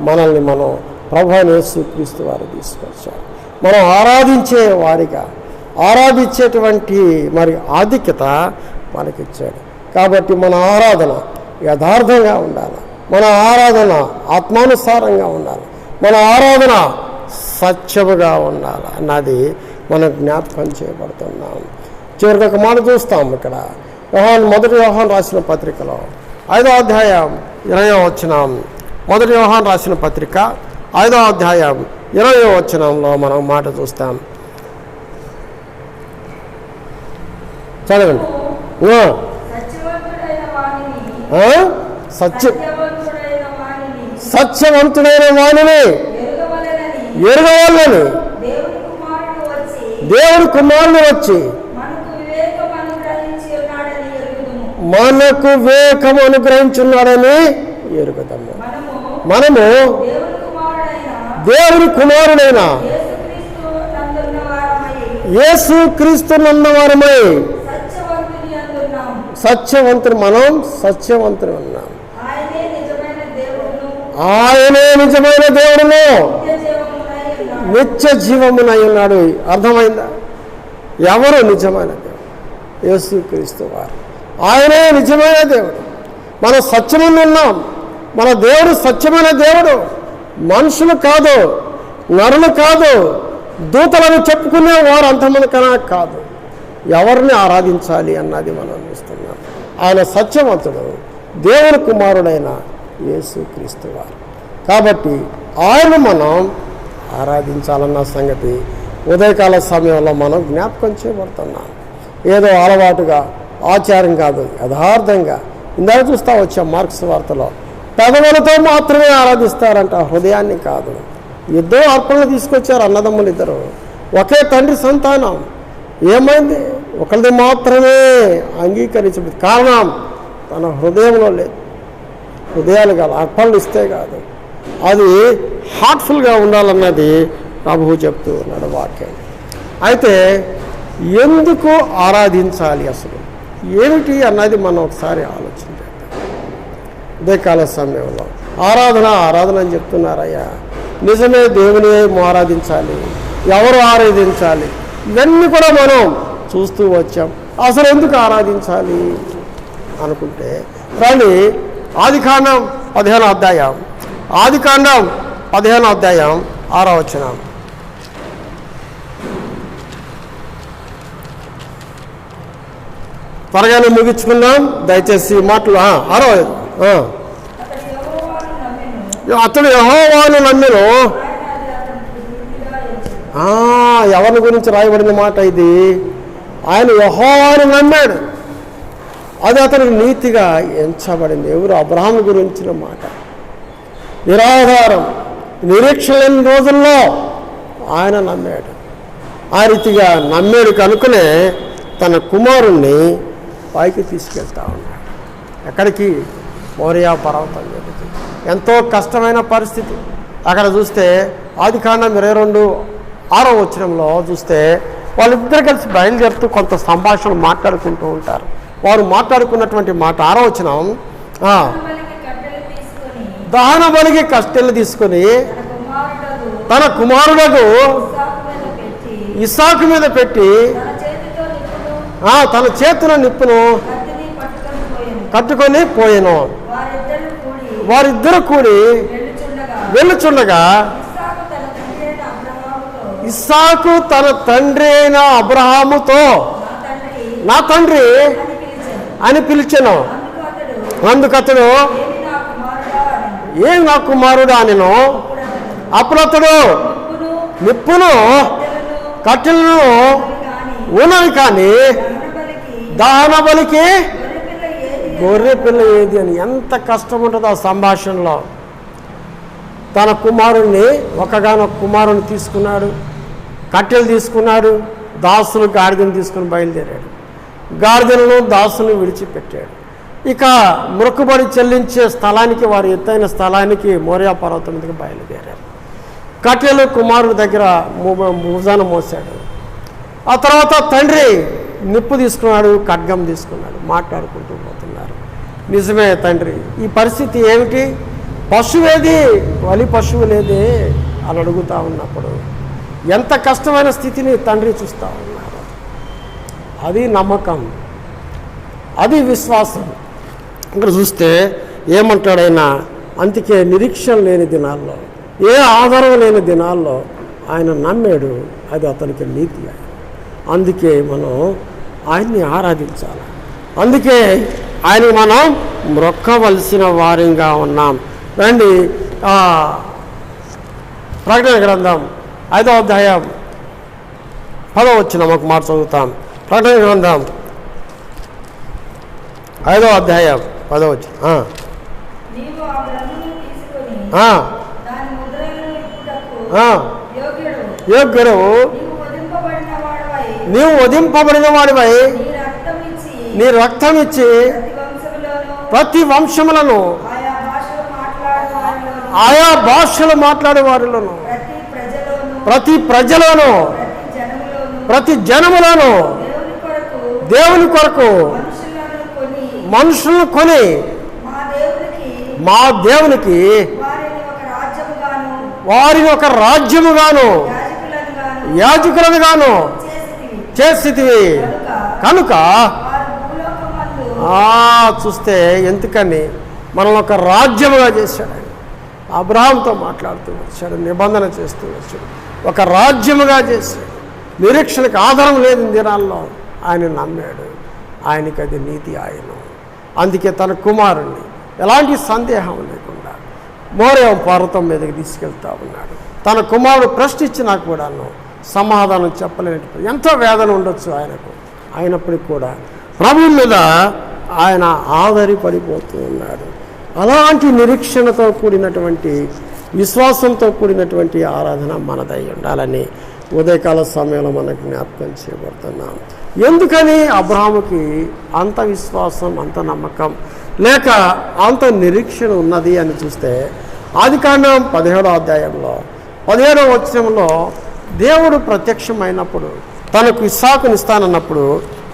మనల్ని మనం ప్రభువైన యేసుక్రీస్తు వారు తీసుకొచ్చారు. మనం ఆరాధించే వారిగా, ఆరాధించేటువంటి మరి ఆధిక్యత మనకిచ్చాడు. కాబట్టి మన ఆరాధన యథార్థంగా ఉండాలి, మన ఆరాధన ఆత్మానుసారంగా ఉండాలి, మన ఆరాధన సత్యముగా ఉండాలి అన్నది మనం జ్ఞాపకం చేయబడుతున్నాం. చివరికి ఒక మాట చూస్తాం ఇక్కడ. మొదటి యోహాను రాసిన పత్రికలో 5వ అధ్యాయం 20వ వచనం. మొదటి యోహాను రాసిన పత్రిక 5వ అధ్యాయం 20వ వచనంలో మనం మాట చూస్తాం. చదవండి. సత్యవంతుడైన వాణిని ఎరుగవలెనని దేవుని కుమారుడు వచ్చి మనకు వివేకం అనుగ్రహించున్నాడని ఎరుగుదాము. మనము దేవుని కుమారుడైన యేసుక్రీస్తునందు వారమై సత్యవంతుడు, మనం సత్యవంతుడు ఉన్నాం. ఆయనే నిజమైన దేవుడును నిత్య జీవమునై ఉన్నాడు. అర్థమైందా? ఎవరు నిజమైన దేవుడు? యేసుక్రీస్తు వారు. ఆయనే నిజమైన దేవుడు. మనం సత్యమును ఉన్నాం. మన దేవుడు సత్యమైన దేవుడు. మనుషులు కాదు, నరులు కాదు, దూతలను చెప్పుకునే వారు అంతమంది కన్నా కాదు. ఎవరిని ఆరాధించాలి అన్నది మనం చూస్తున్నాం. ఆయన సత్యవంతుడు, దేవుని కుమారుడైన యేసుక్రీస్తు వారు. కాబట్టి ఆయన మనం ఆరాధించాలన్న సంగతి ఉదయకాల సమయంలో మనం జ్ఞాపకం చేయబడుతున్నాం. ఏదో అలవాటుగా, ఆచారం కాదు, యథార్థంగా. ఇందాక చూస్తూ వచ్చాం మార్క్స్ వార్తలో, పెదవులతో మాత్రమే ఆరాధిస్తారంట, హృదయాన్ని కాదు. ఇద్దరు అర్పణలు తీసుకొచ్చారు, అన్నదమ్ములు ఇద్దరు, ఒకే తండ్రి సంతానం. ఏమైంది? ఒకరిది మాత్రమే అంగీకరించబడింది. కారణం తన హృదయంలో లేదు. హృదయాలు కాదు, అర్పణలు ఇస్తే కాదు, అది హార్ట్ఫుల్గా ఉండాలన్నది ప్రభువు చెప్తూ ఉన్నాడు వాక్యం. అయితే ఎందుకు ఆరాధించాలి, అసలు ఏమిటి అన్నది మనం ఒకసారి ఆలోచించాలి. ఉదయకాల సమయంలో ఆరాధన అని చెప్తున్నారయ్యా. నిజమే, దేవుని ఆరాధించాలి, ఎవరు ఆరాధించాలి, ఇవన్నీ కూడా మనం చూస్తూ వచ్చాం. అసలు ఎందుకు ఆరాధించాలి అనుకుంటే రండి, ఆదికాండం 15వ అధ్యాయం, ఆదికాండం 15వ అధ్యాయం 6వ వచనం. త్వరగానే ముగించుకున్నాం, దయచేసి మాటలు. అతడు యెహోవాను నమ్మెను. ఎవరి గురించి రాయబడిన మాట ఇది? ఆయన యెహోవాను నమ్మాడు, అది అతనికి నీతిగా ఎంచబడింది. ఎవరు? అబ్రహాము గురించిన మాట. నిరాధారం, నిరీక్షణ లేని రోజుల్లో ఆయన నమ్మాడు. ఆ రీతిగా నమ్మాడు కనుకనే తన కుమారుణ్ణి పైకి తీసుకెళ్తా ఉన్నాడు. ఎక్కడికి? మోరియా పర్వతం మీదకి. ఎంతో కష్టమైన పరిస్థితి. అక్కడ చూస్తే ఆదికాండం 22:6వ వచనంలో చూస్తే వాళ్ళిద్దరు కలిసి బయలుదేరుతూ కొంత సంభాషణ మాట్లాడుకుంటూ ఉంటారు. వారు మాట్లాడుకున్నటువంటి మాట 6వ వచనం, దహన బలికి కట్టెలు తీసుకొని తన కుమారుడకు ఇస్సాకు మీద పెట్టి తన చేతిలో నిప్పును కట్టుకొని పోయెను. వారిద్దరు కూడి వెళ్ళుచుండగా ఇస్సాకు తన తండ్రి అయిన అబ్రహాముతో, నా తండ్రి అని పిలిచెను. అందుకతడు, ఏం నా కుమారుడు అనెను. అప్పుడు అతడు నిప్పును కట్టెలను ఉన్నవి కానీ దహన బలికి గొర్రె పిల్ల ఏది అని. ఎంత కష్టం ఉంటుందో ఆ సంభాషణలో. తన కుమారుణ్ణి, ఒకగానొక కుమారుని తీసుకున్నాడు, కట్టెలు తీసుకున్నాడు, దాసులు గాడిదను తీసుకుని బయలుదేరాడు. గాడిదలను దాసులను విడిచిపెట్టాడు. ఇక మొక్కుబడి చెల్లించే స్థలానికి, వారి ఎత్తైన స్థలానికి, మోరియా పర్వతం మీదకి బయలుదేరారు. కట్టెలు కుమారుడి దగ్గర భుజాన మోసాడు. ఆ తర్వాత తండ్రి నిప్పు తీసుకున్నాడు, ఖడ్గం తీసుకున్నాడు, మాట్లాడుకుంటూ పోతున్నారు. నిజమే తండ్రి, ఈ పరిస్థితి ఏమిటి? పశువేది, వలి పశువు లేదే అని అడుగుతూ ఉన్నప్పుడు ఎంత కష్టమైన స్థితిని తండ్రి చూస్తూ ఉన్నారు. అది నమ్మకం, అది విశ్వాసం. ఇక్కడ చూస్తే ఏమంటాడైనా, అందుకే నిరీక్షణ లేని దినాల్లో, ఏ ఆధారం లేని దినాల్లో ఆయన నమ్మాడు. అది అతనికి నీతి. అందుకే మనం ఆయన్ని ఆరాధించాలి. అందుకే ఆయన మనం మొక్కవలసిన వారిగా ఉన్నాం. రండి ప్రకటన గ్రంథం 5వ అధ్యాయం 10వ వచనం ఒక మాట చదువుతాం. ప్రకటన గ్రంథం 5వ అధ్యాయం 10వ వచనం. యోగ్యుడు నీవు వధింపబడిన వాడివై నీ రక్తం ఇచ్చి ప్రతి వంశములను ఆయా భాషలు మాట్లాడే వారిలోను ప్రతి ప్రజలోను ప్రతి జనములోను దేవుని కొరకు మనుషులను కొని మా దేవునికి వారిని ఒక రాజ్యముగాను యాజకులను గాను చేసితివి కనుక చూస్తే ఎందుకని మనల్ని ఒక రాజ్యముగా చేశాడు. అబ్రహాంతో మాట్లాడుతూ వచ్చాడు, నిబంధన చేస్తూ వచ్చాడు, ఒక రాజ్యముగా చేశాడు. నిరీక్షణకు ఆధారం లేని దినాల్లో ఆయన నమ్మాడు, ఆయనకి అది నీతి ఆయన. అందుకే తన కుమారుణ్ణి ఎలాంటి సందేహం లేకుండా మోరియా పర్వతం మీదకి తీసుకెళ్తా ఉన్నాడు. తన కుమారుడు ప్రశ్నించినా కూడాను సమాధానం చెప్పలేనప్పుడు ఎంతో వేదన ఉండొచ్చు ఆయనకు, అయినప్పటికీ కూడా ప్రభువు మీద ఆయన ఆధారపడిపోతూ ఉన్నాడు. అలాంటి నిరీక్షణతో కూడినటువంటి విశ్వాసంతో కూడినటువంటి ఆరాధన మనదై ఉండాలని ఉదయకాల సమయంలో మనకు జ్ఞాపకం చేయబడుతున్నాం. ఎందుకని అబ్రహాముకి అంత విశ్వాసం, అంత నమ్మకం లేక అంత నిరీక్షణ ఉన్నది అని చూస్తే ఆదికాండం 17వ అధ్యాయంలో 17వ వచనంలో దేవుడు ప్రత్యక్షమైనప్పుడు తనకు ఇస్సాకుని ఇస్తానన్నప్పుడు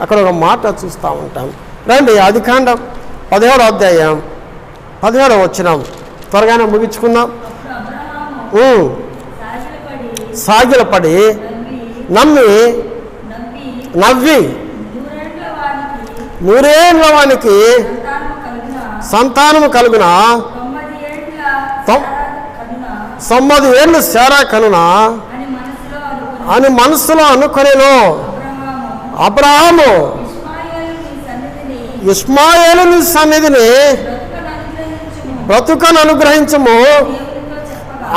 అక్కడ ఒక మాట చూస్తూ ఉంటాం. రండి ఆదికాండం 17వ అధ్యాయం 17వ వచనం త్వరగానే ముగించుకుందాం. సాగిలపడి నవ్వి 100 ఏళ్ల వానికి సంతానము కలుగున 90 ఏళ్ళు శారా కనునా అని మనసులో అనుకొనెను. అబ్రహాము ఇష్మాయేలు నీ సన్నిధిని బ్రతుకను అనుగ్రహించము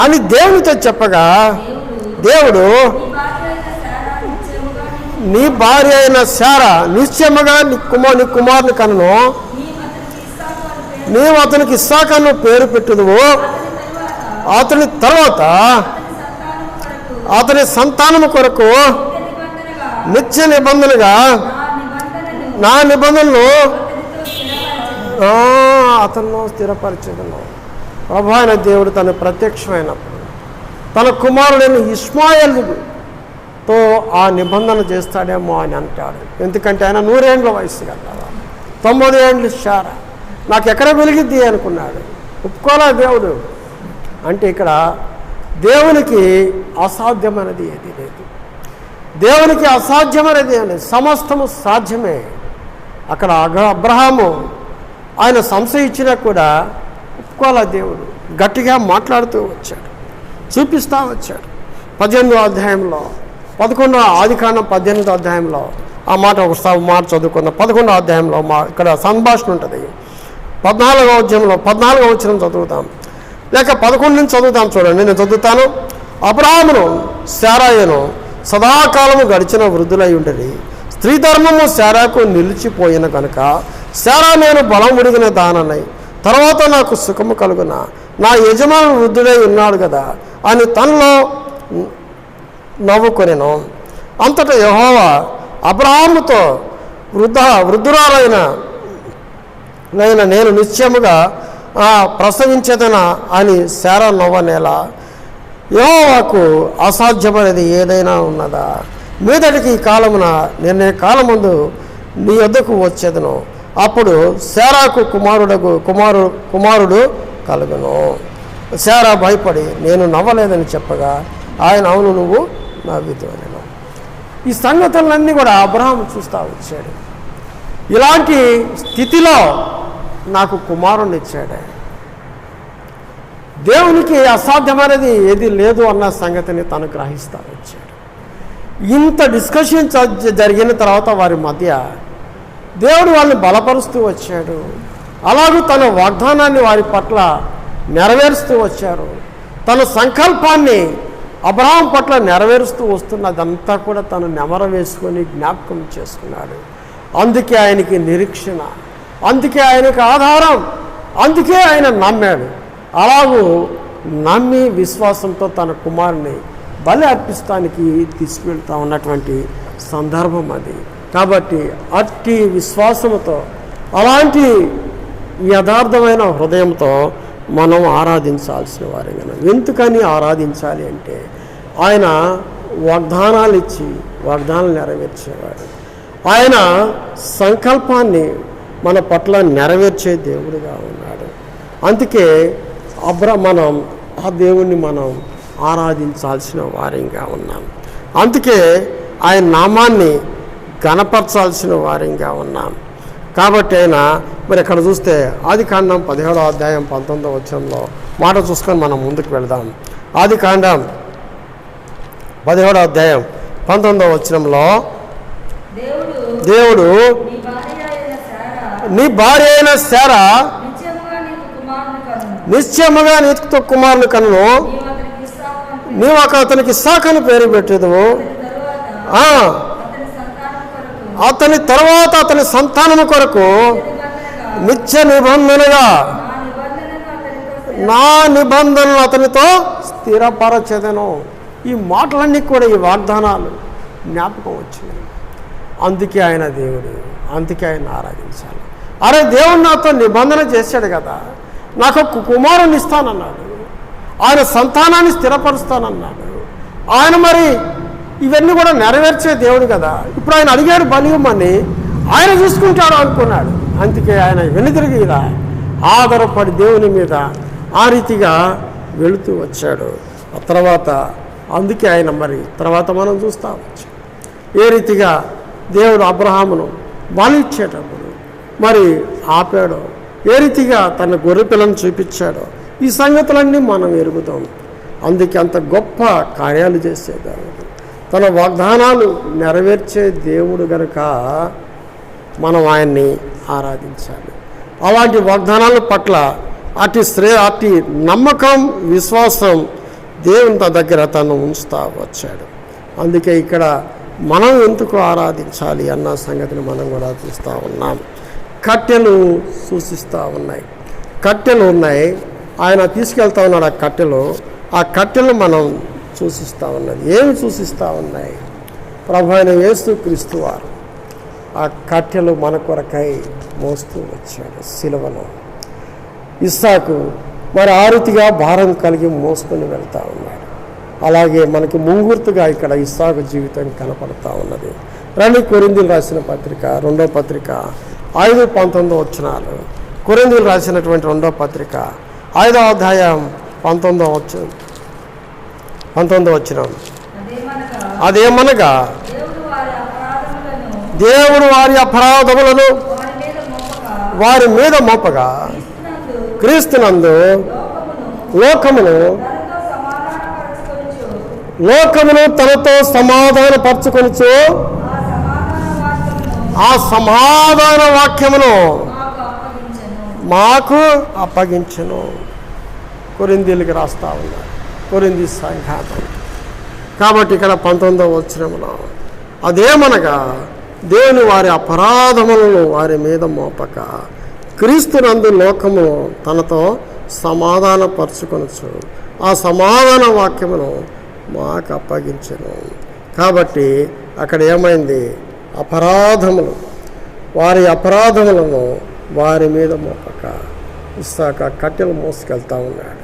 అని దేవునితో చెప్పగా దేవుడు నీ భార్య అయిన శారా నిశ్చయముగా నీ కుమారుని కనును, నీవు అతనికి ఇస్సాకును పేరు పెట్టుదువు, అతని తర్వాత అతని సంతానము కొరకు నిత్య నిబంధనగా నా నిబంధనలు అతను స్థిరపరచగలను. ప్రభు అయిన దేవుడు తను ప్రత్యక్షమైనప్పుడు తన కుమారుడైన ఇష్మాయేలుతో ఆ నిబంధన చేస్తాడేమో అని అంటాడు. ఎందుకంటే ఆయన 100 ఏళ్ళ వయసు కదా, 90 ఏళ్ళు శారా, నాకు ఎక్కడ వెలిగిద్ది అనుకున్నాడు. ఒప్పుకోలే దేవుడు. అంటే ఇక్కడ దేవునికి అసాధ్యమైనది ఏది లేదు, దేవునికి అసాధ్యమైనది అని సమస్తము సాధ్యమే. అక్కడ అబ్రహాము ఆయన సంశయించినా కూడా ఒప్పుకోలే దేవుడు. గట్టిగా మాట్లాడుతూ వచ్చాడు, చూపిస్తూ వచ్చాడు. 18వ అధ్యాయంలో 11వ ఆదికాండం 18వ అధ్యాయంలో ఆ మాట ఒకసారి మాట చదువుకుందాం. 11వ అధ్యాయంలో ఇక్కడ సంభాషణ ఉంటుంది. 14వ అధ్యాయంలో 14వ వచనం చదువుతాం, లేక 11 నుంచి చదువుతాం. చూడండి, నేను చదువుతాను. అబ్రహామును శారాయను సదాకాలము గడిచిన వృద్ధులై ఉండేది. స్త్రీ ధర్మము శారాకు నిలిచిపోయిన కనుక శారా నేను బలం ఉడిగిన దాననై తర్వాత నాకు సుఖము కలుగున నా యజమాను వృద్ధుడై ఉన్నాడు కదా అని తనలో నవ్వుకొనెను. అంతటా యెహోవా అబ్రహాముతో వృద్ధురాలైన నేను నిశ్చయముగా ప్రసవించదనా అని శారా నవ్వనేలా, యెహోవాకు అసాధ్యమైనది ఏదైనా ఉన్నదా? మీదటికి ఈ కాలమున నేను కాలం ముందు నీ వద్దకు వచ్చేదను, అప్పుడు శారాకు కుమారుడు కలుగును. శారా భయపడి నేను నవ్వలేదని చెప్పగా ఆయన అవును నువ్వు నవ్వుతాను. ఈ సంగతులన్నీ కూడా అబ్రహాము చూస్తూ వచ్చాడు. ఇలాంటి స్థితిలో నాకు కుమారుని ఇచ్చాడే, దేవునికి అసాధ్యమైనది ఏది లేదు అన్న సంగతిని తను గ్రహిస్తూ వచ్చాడు. ఇంత డిస్కషన్ జరిగిన తర్వాత వారి మధ్య దేవుడు వాళ్ళని బలపరుస్తూ వచ్చాడు. అలాగూ తన వాగ్దానాన్ని వారి పట్ల నెరవేరుస్తూ వచ్చారు. తన సంకల్పాన్ని అబ్రహాం పట్ల నెరవేరుస్తూ వస్తున్నదంతా కూడా తను నెమర వేసుకొని జ్ఞాపకం చేసుకున్నాడు. అందుకే ఆయనకి నిరీక్షణ, అందుకే ఆయనకు ఆధారం, అందుకే ఆయన నమ్మాడు. అలాగూ నమ్మి విశ్వాసంతో తన కుమారుని బలి అర్పిస్తానికి తీసుకెళ్తా ఉన్నటువంటి సందర్భం అది. కాబట్టి అట్టి విశ్వాసంతో, అలాంటి యథార్థమైన హృదయంతో మనం ఆరాధించాల్సిన వారిగా. ఎందుకని ఆరాధించాలి అంటే ఆయన వాగ్దానాలు ఇచ్చి వాగ్దానాలు నెరవేర్చేవాడు. ఆయన సంకల్పాన్ని మన పట్ల నెరవేర్చే దేవుడిగా ఉన్నాడు. అందుకే మనం ఆ దేవుణ్ణి మనం ఆరాధించాల్సిన వారిగా ఉన్నాం. అందుకే ఆయన నామాన్ని ఘనపరచాల్సిన వారిగా ఉన్నాం. కాబట్టి ఆయన మరి ఇక్కడ చూస్తే ఆదికాండం 17వ అధ్యాయం 19వ వచనంలో మాట చూసుకొని మనం ముందుకు వెళదాం. ఆదికాండం 17వ అధ్యాయం 19వ వచనంలో దేవుడు నీ భార్య అయిన శారా నిశ్చయముగా నీకు కుమారుని కన్ను, నీవు అతనికి ఇస్సాకు పేరు పెట్టేదువు. అతని తర్వాత అతని సంతానము కొరకు నిత్య నిబంధనగా నా నిబంధనలు అతనితో స్థిరపరచెదను. ఈ మాటలన్నీ కూడా, ఈ వాగ్దానాలు జ్ఞాపకం వచ్చినాయి. అందుకే ఆయన దేవుడు, అందుకే ఆయన ఆరాధించాలి. అరే, దేవుడు నాతో నిబంధన చేశాడు కదా, నాకు ఒక కుమారుని ఇస్తానన్నాడు, ఆయన సంతానాన్ని స్థిరపరుస్తానన్నాడు. ఆయన మరి ఇవన్నీ కూడా నెరవేర్చే దేవుడు కదా. ఇప్పుడు ఆయన అడిగాడు బలి ఇవ్వమని, ఆయన చూసుకుంటాడు అనుకున్నాడు. అందుకే ఆయన వెనుదిరిగి ఇలా ఆధారపడి దేవుని మీద ఆ రీతిగా వెళుతూ వచ్చాడు. ఆ తర్వాత అందుకే ఆయన మరి తర్వాత మనం చూస్తూ వచ్చాం ఏ రీతిగా దేవుడు అబ్రహామును బలి ఇచ్చేటప్పుడు మరి ఆపాడో, ఏ రీతిగా తన గొర్రె పిల్లను చూపించాడో, ఈ సంగతులన్నీ మనం ఎరుగుతాం. అందుకే అంత గొప్ప కార్యాలు చేసే దేవుడు, తన వాగ్దానాలు నెరవేర్చే దేవుడు గనుక మనం ఆయన్ని ఆరాధించాలి. అలాంటి వాగ్దానాల పట్ల అతి నమ్మకం, విశ్వాసం దేవుని దగ్గర తను ఉంచుతా వచ్చాడు. అందుకే ఇక్కడ మనం ఎందుకు ఆరాధించాలి అన్న సంగతిని మనం కూడా చూస్తూ ఉన్నాం. కట్టెలు సూచిస్తూ ఉన్నాయి, కట్టెలు ఉన్నాయి, ఆయన తీసుకెళ్తా ఉన్నాడు ఆ కట్టెలు మనం సూచిస్తూ ఉన్నది. ఏమి సూచిస్తూ ఉన్నాయి? ప్రభు అయిన యేసుక్రీస్తు వారు ఆ కట్టెలు మన కొరకై మోస్తూ వచ్చాడు సిలువలో. ఇస్సాకు మరి ఆ రీతిగా భారం కలిగి మోసుకొని వెళ్తూ ఉన్నాడు. అలాగే మనకి ముంగుర్తుగా ఇక్కడ ఇస్సాకు జీవితం కనపడతా ఉన్నది. రండి, కొరింథీయులు రాసిన పత్రిక 2వ పత్రిక 5:19 వచనాలు. కొరింథీయులు రాసినటువంటి 2వ పత్రిక 5వ అధ్యాయం 19వ వచనం. అదేమనగా దేవుడు వారి అపరాధములను వారి మీద మోపగా క్రీస్తునందు లోకమును తనతో సమాధానపరచుకొనుచు ఆ సమాధాన వాక్యమును మాకు అప్పగించెను. కొరింథీయులకు రాస్తా ఉన్నారు, కొరింథీ సంఘాతం. కాబట్టి ఇక్కడ 19వ వచనంలో అదేమనగా దేవుని వారి అపరాధములను వారి మీద మోపక క్రీస్తునందు లోకము తనతో సమాధానపరచుకొనొచ్చు ఆ సమాధాన వాక్యమును మాకు అప్పగించెను. కాబట్టి అక్కడ ఏమైంది? వారి అపరాధములను వారి మీద మోపక ఇస్సాకు కట్టెలు మోసుకెళ్తా ఉన్నాడు.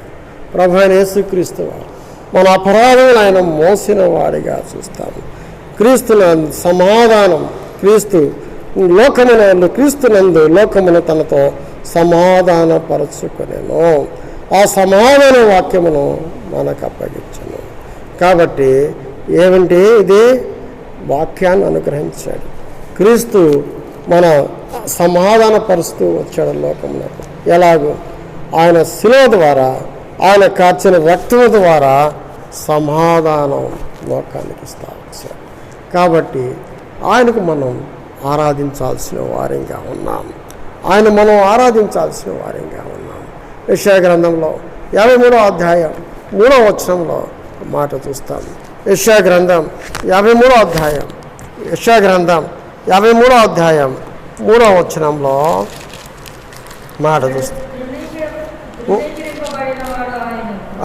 ప్రభు అయిన యేసుక్రీస్తు వారు మన అపరాధములు ఆయన మోసిన వాడిగా చూస్తాము. క్రీస్తునందు సమాధానం, క్రీస్తునందు లోకమును తనతో సమాధానపరచుకొనెను. ఆ సమాధాన వాక్యమును మనకు అప్పగించను. కాబట్టి ఏమంటే ఇది వాక్యాన్ని అనుగ్రహించాడు. క్రీస్తు మన సమాధానపరుస్తూ వచ్చాడు లోకమునకు. ఎలాగో ఆయన శిలువ ద్వారా, ఆయన కార్చిన రక్తము ద్వారా సమాధానం లోకానికి ఇస్తా వచ్చాడు. కాబట్టి ఆయనకు మనం ఆరాధించాల్సిన వారిగా ఉన్నాం. మనం ఆరాధించాల్సిన వారిగా ఉన్నాం. యెషయా గ్రంథంలో 53వ అధ్యాయం 3వ వచనంలో మాట చూస్తాం. యెషయా గ్రంథం 53వ అధ్యాయం, యెషయా గ్రంథం 53వ అధ్యాయం 3వ వచనంలో మాట చూస్తాం.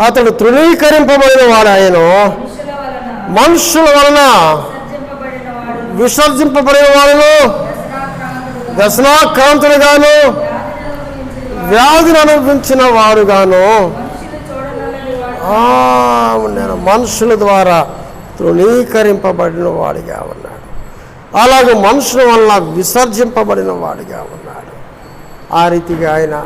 అతడు తృణీకరింపబడిన వాడు ఆయను, మనుషుల వలన విసర్జింపబడిన వాడును, వ్యసనాక్రాంతులుగాను వ్యాధిని అనుభవించిన వాడుగాను నేను మనుషుల ద్వారా తృణీకరింపబడిన వాడిగా ఉన్నాడు. అలాగే మనుషుల వలన విసర్జింపబడిన వాడిగా ఉన్నాడు. ఆ రీతిగా ఆయన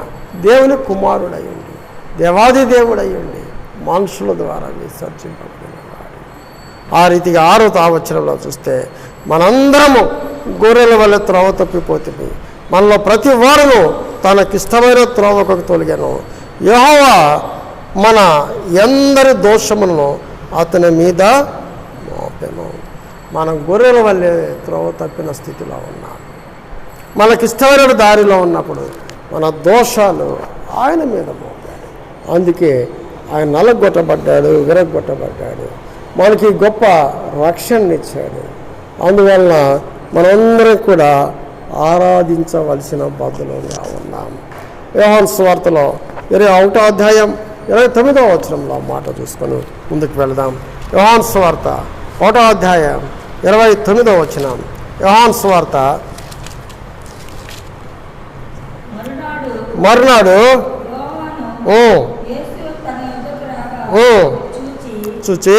దేవుని కుమారుడై ఉండి, దేవాది దేవుడై ఉండి మనుషుల ద్వారా విసర్జింపబడిన వాడు. ఆ రీతిగా 6వ వచనంలో చూస్తే మనందరము గొర్రెల వల్ల త్రోవ తప్పిపోతుంది, మనలో ప్రతి వారును తనకిష్టమైన త్రోవకు తొలగాను. యెహోవా మన ఎందరి దోషములను అతని మీద మోపెను. మనం గొర్రెల వల్లే త్రోవ తప్పిన స్థితిలో ఉన్నాం. మనకిష్టమైన దారిలో ఉన్నప్పుడు మన దోషాలు ఆయన మీద మోపాడు. అందుకే ఆయన నలగొట్టబడ్డాడు, విరగొట్టబడ్డాడు, మనకి గొప్ప రక్షణనిచ్చాడు. అందువలన మనందరం కూడా ఆరాధించవలసిన బదులుగా ఉన్నాం. యోహాను సువార్తలో 21వ అధ్యాయం 29వ వచనంలో మాట చూసుకొని ముందుకు వెళదాం. యోహాను సువార్త 1వ అధ్యాయం 29వ వచనం. యోహాను సువార్త మరునాడు చూచి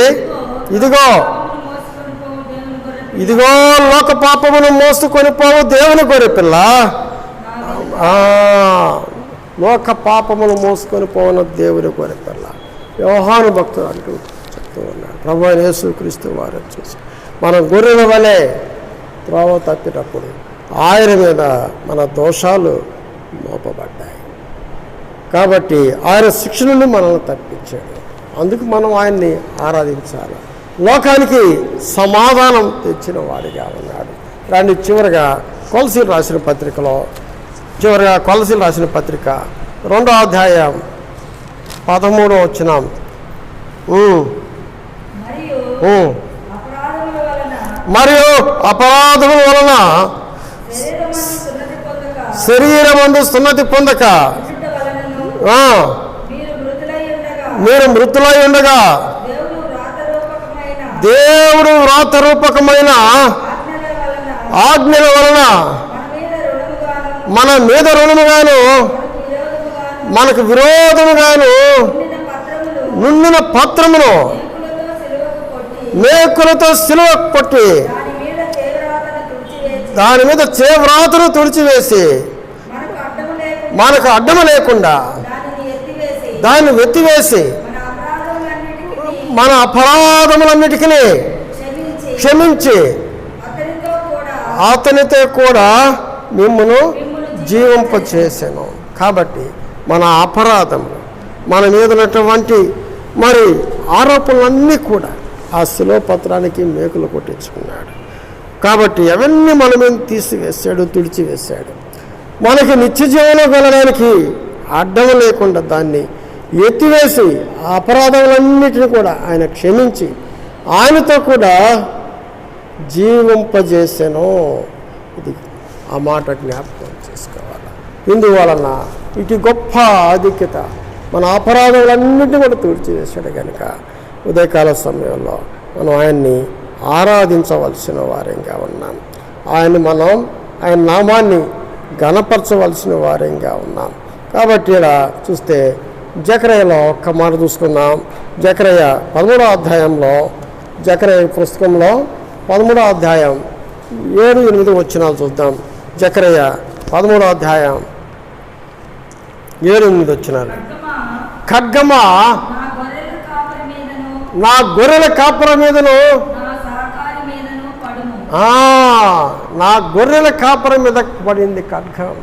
ఇదిగో లోక పాపమును మోసుకొని పోవు దేవుని గొర్రె పిల్ల, లోక పాపమును మోసుకొని పోవున దేవుని గొర్రె పిల్ల. యోహాను భక్తుడు అంటూ చెప్తూ ఉన్నాడు. ప్రభువైన యేసుక్రీస్తు వారు చూసి మనం గొర్రెల వలె త్రోవ తప్పినప్పుడు ఆయన మీద మన దోషాలు మోపబడ్డాయి. కాబట్టి ఆయన శిక్ష నుండి మనల్ని తప్పించాడు. అందుకు మనం ఆయన్ని ఆరాధించాలి. లోకానికి సమాధానం తెచ్చిన వాడిగా ఉన్నాడు. దాన్ని చివరిగా కొలసీలు రాసిన పత్రికలో, కొలసీలు రాసిన పత్రిక 2వ అధ్యాయం 13వ వచనం. మరియు అపరాధముల వలన శరీరమందు సున్నతి పొందక మీరు మృతులై ఉండగా దేవుడు వ్రాతరూపకమైన ఆజ్ఞల వలన మన మీద రుణముగాను మనకు విరోధముగాను నుండిన పత్రమును మేకులతో సిలువ కొట్టి దాని మీద చేవ్రాతను తుడిచివేసి మనకు అడ్డము లేకుండా దాన్ని ఎత్తివేసి మన అపరాధములన్నిటికీ క్షమించి అతనితో కూడా మిమ్మును జీవింపచేసాను. కాబట్టి మన అపరాధములు, మన మీద ఉన్నటువంటి మరి ఆరోపణలన్నీ కూడా ఆ శిలువ పత్రానికి మేకులు కొట్టించుకున్నాడు. కాబట్టి అవన్నీ మన మీద తీసివేశాడు, తుడిచివేశాడు. మనకి నిత్య జీవనం వెళ్ళడానికి అడ్డం లేకుండా దాన్ని ఎత్తివేసి ఆ అపరాధములన్నిటిని కూడా ఆయన క్షమించి ఆయనతో కూడా జీవింపజేసాను. ఇది ఆ మాట జ్ఞాపకం చేసుకోవాలి. ఇందువలన ఇటు గొప్ప ఆధిక్యత మన అపరాధములన్నిటిని కూడా తుడిచివేశాడు. కనుక ఉదయకాల సమయంలో మనం ఆయన్ని ఆరాధించవలసిన వారంగా ఉన్నాం. ఆయన నామాన్ని ఘనపరచవలసిన వారంగా ఉన్నాం. కాబట్టి ఇలా చూస్తే జకర్యాలో ఒక్క మాట చూసుకుందాం. జకర్యా 13వ అధ్యాయంలో, జకర్యా పుస్తకంలో 13వ అధ్యాయం 7-8 వచనాలు చూద్దాం. జకర్యా 13వ అధ్యాయం 7-8 వచనాలు. ఖడ్గమా నా గొర్రెల కాపుర మీదను, నా గొర్రెల కాపుర మీద పడింది ఖడ్గం.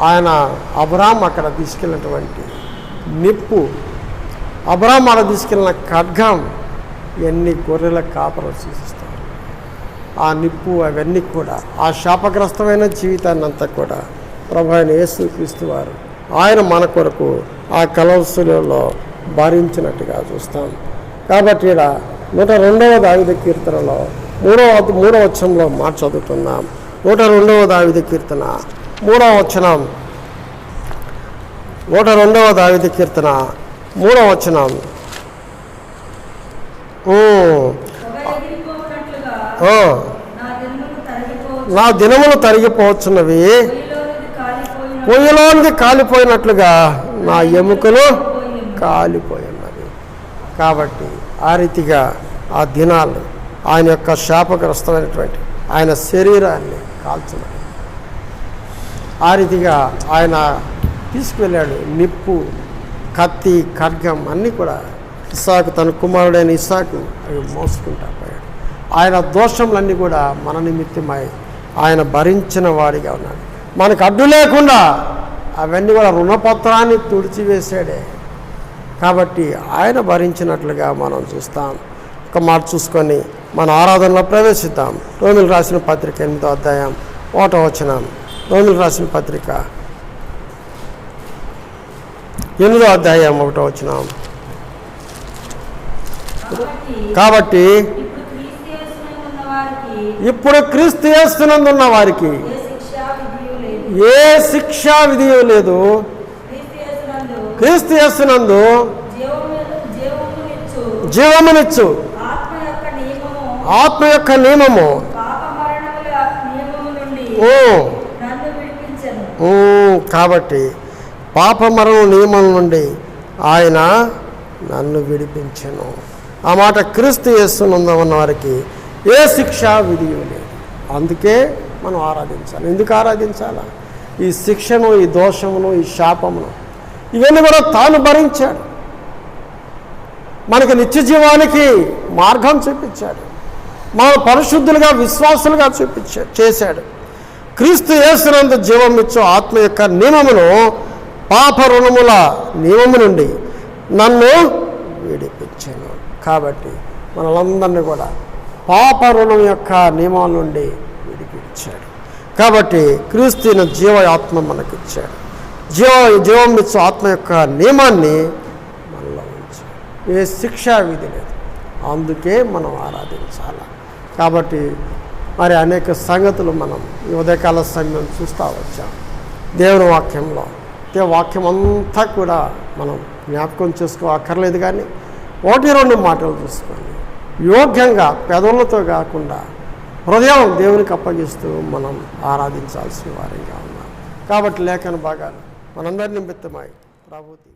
ఆయన అబ్రాహాం అక్కడ తీసుకెళ్ళినటువంటి నిప్పు, అబ్రాహాం అక్కడ తీసుకెళ్ళిన ఖడ్గం ఎన్ని గొర్రెల కాపురం సూచిస్తారు. ఆ నిప్పు అవన్నీ కూడా ఆ శాపగ్రస్తమైన జీవితాన్ని అంతా కూడా ప్రభువైన యేసుక్రీస్తు వారు ఆయన మన కొరకు ఆ కలవసులలో భరించినట్టుగా చూస్తాం. కాబట్టి ఇక్కడ 102వ దావీదు కీర్తనలో మూడవ వచనంలో మాట చదువుతున్నాం. 102వ దావీదు కీర్తన 3వ వచనం. 102వ దావీదు కీర్తన 3వ వచనం. నా దినములు తరిగిపోవచ్చున్నవి, పొయ్యిలోనిది కాలిపోయినట్లుగా నా ఎముకలు కాలిపోయినవి. కాబట్టి ఆ రీతిగా ఆ దినాలు ఆయన యొక్క శాపగ్రస్తమైనటువంటి ఆయన శరీరాన్ని కాల్చున్నాడు. ఆ రీతిగా ఆయన తీసుకువెళ్ళాడు. నిప్పు, కత్తి, ఖడ్గం అన్నీ కూడా ఇస్సాకు తన కుమారుడైన ఇస్సాకు అవి మోసుకుంటా పోయాడు. ఆయన దోషములన్నీ కూడా మన నిమిత్తమై ఆయన భరించిన వాడిగా ఉన్నాడు. మనకు అడ్డు లేకుండా అవన్నీ కూడా రుణపత్రాన్ని తుడిచివేశాడే. కాబట్టి ఆయన భరించినట్లుగా మనం చూస్తాం. ఒక మాట చూసుకొని మన ఆరాధనలో ప్రవేశిద్దాం. రోమిలు రాసిన పత్రిక 8వ అధ్యాయం 1వ వచనం. రోమిలు రాసిన పత్రిక 8వ అధ్యాయం 1వ వచనం. కాబట్టి ఇప్పుడు క్రీస్తు యేసునందున్న వారికి ఏ శిక్షా విధియు లేదు. క్రీస్తు యేసునందు జీవమునిచ్చు ఆత్మ యొక్క నియమము కాబట్టి పాప మరణ నియమం నుండి ఆయన నన్ను విడిపించెను. ఆ మాట క్రీస్తు యేసునందు ఉన్న వారికి ఏ శిక్షా విధియు లేదు. అందుకే మనం ఆరాధించాలి. ఎందుకు ఆరాధించాలా? ఈ శిక్షను, ఈ దోషమును, ఈ శాపమును ఇవన్నీ కూడా తాను భరించాడు. మనకి నిత్య జీవానికి మార్గం చూపించాడు. మన పరిశుద్ధులుగా విశ్వాసులుగా చేశాడు. క్రీస్తు యేసునందు జీవం ఇచ్చు ఆత్మ యొక్క నియమమును పాప రుణముల నియమము నుండి నన్ను విడిపించాను. కాబట్టి మనలందరినీ కూడా పాప రుణం యొక్క నియమాల నుండి విడిపించాడు. కాబట్టి క్రీస్తున జీవ ఆత్మ మనకిచ్చాడు. జీవం ఇచ్చు ఆత్మ యొక్క నియమాన్ని మనలో ఉంచాడు. ఏ శిక్షా విధి లేదు. అందుకే మనం ఆరాధించాలి. కాబట్టి మరి అనేక సంగతులు మనం ఈ ఉదయకాల సమయం చూస్తూ వచ్చాం. దేవుని వాక్యంలో వాక్యం అంతా కూడా మనం జ్ఞాపకం చేసుకోక్కర్లేదు. కానీ 1-2 మాటలు చూసుకొని యోగ్యంగా పెదవులతో కాకుండా హృదయం దేవునికి అప్పగిస్తూ మనం ఆరాధించాల్సిన వారిగా ఉన్నాం. కాబట్టి లేఖన భాగాలు మనందరి నిమిత్తమై ప్రభుత్వం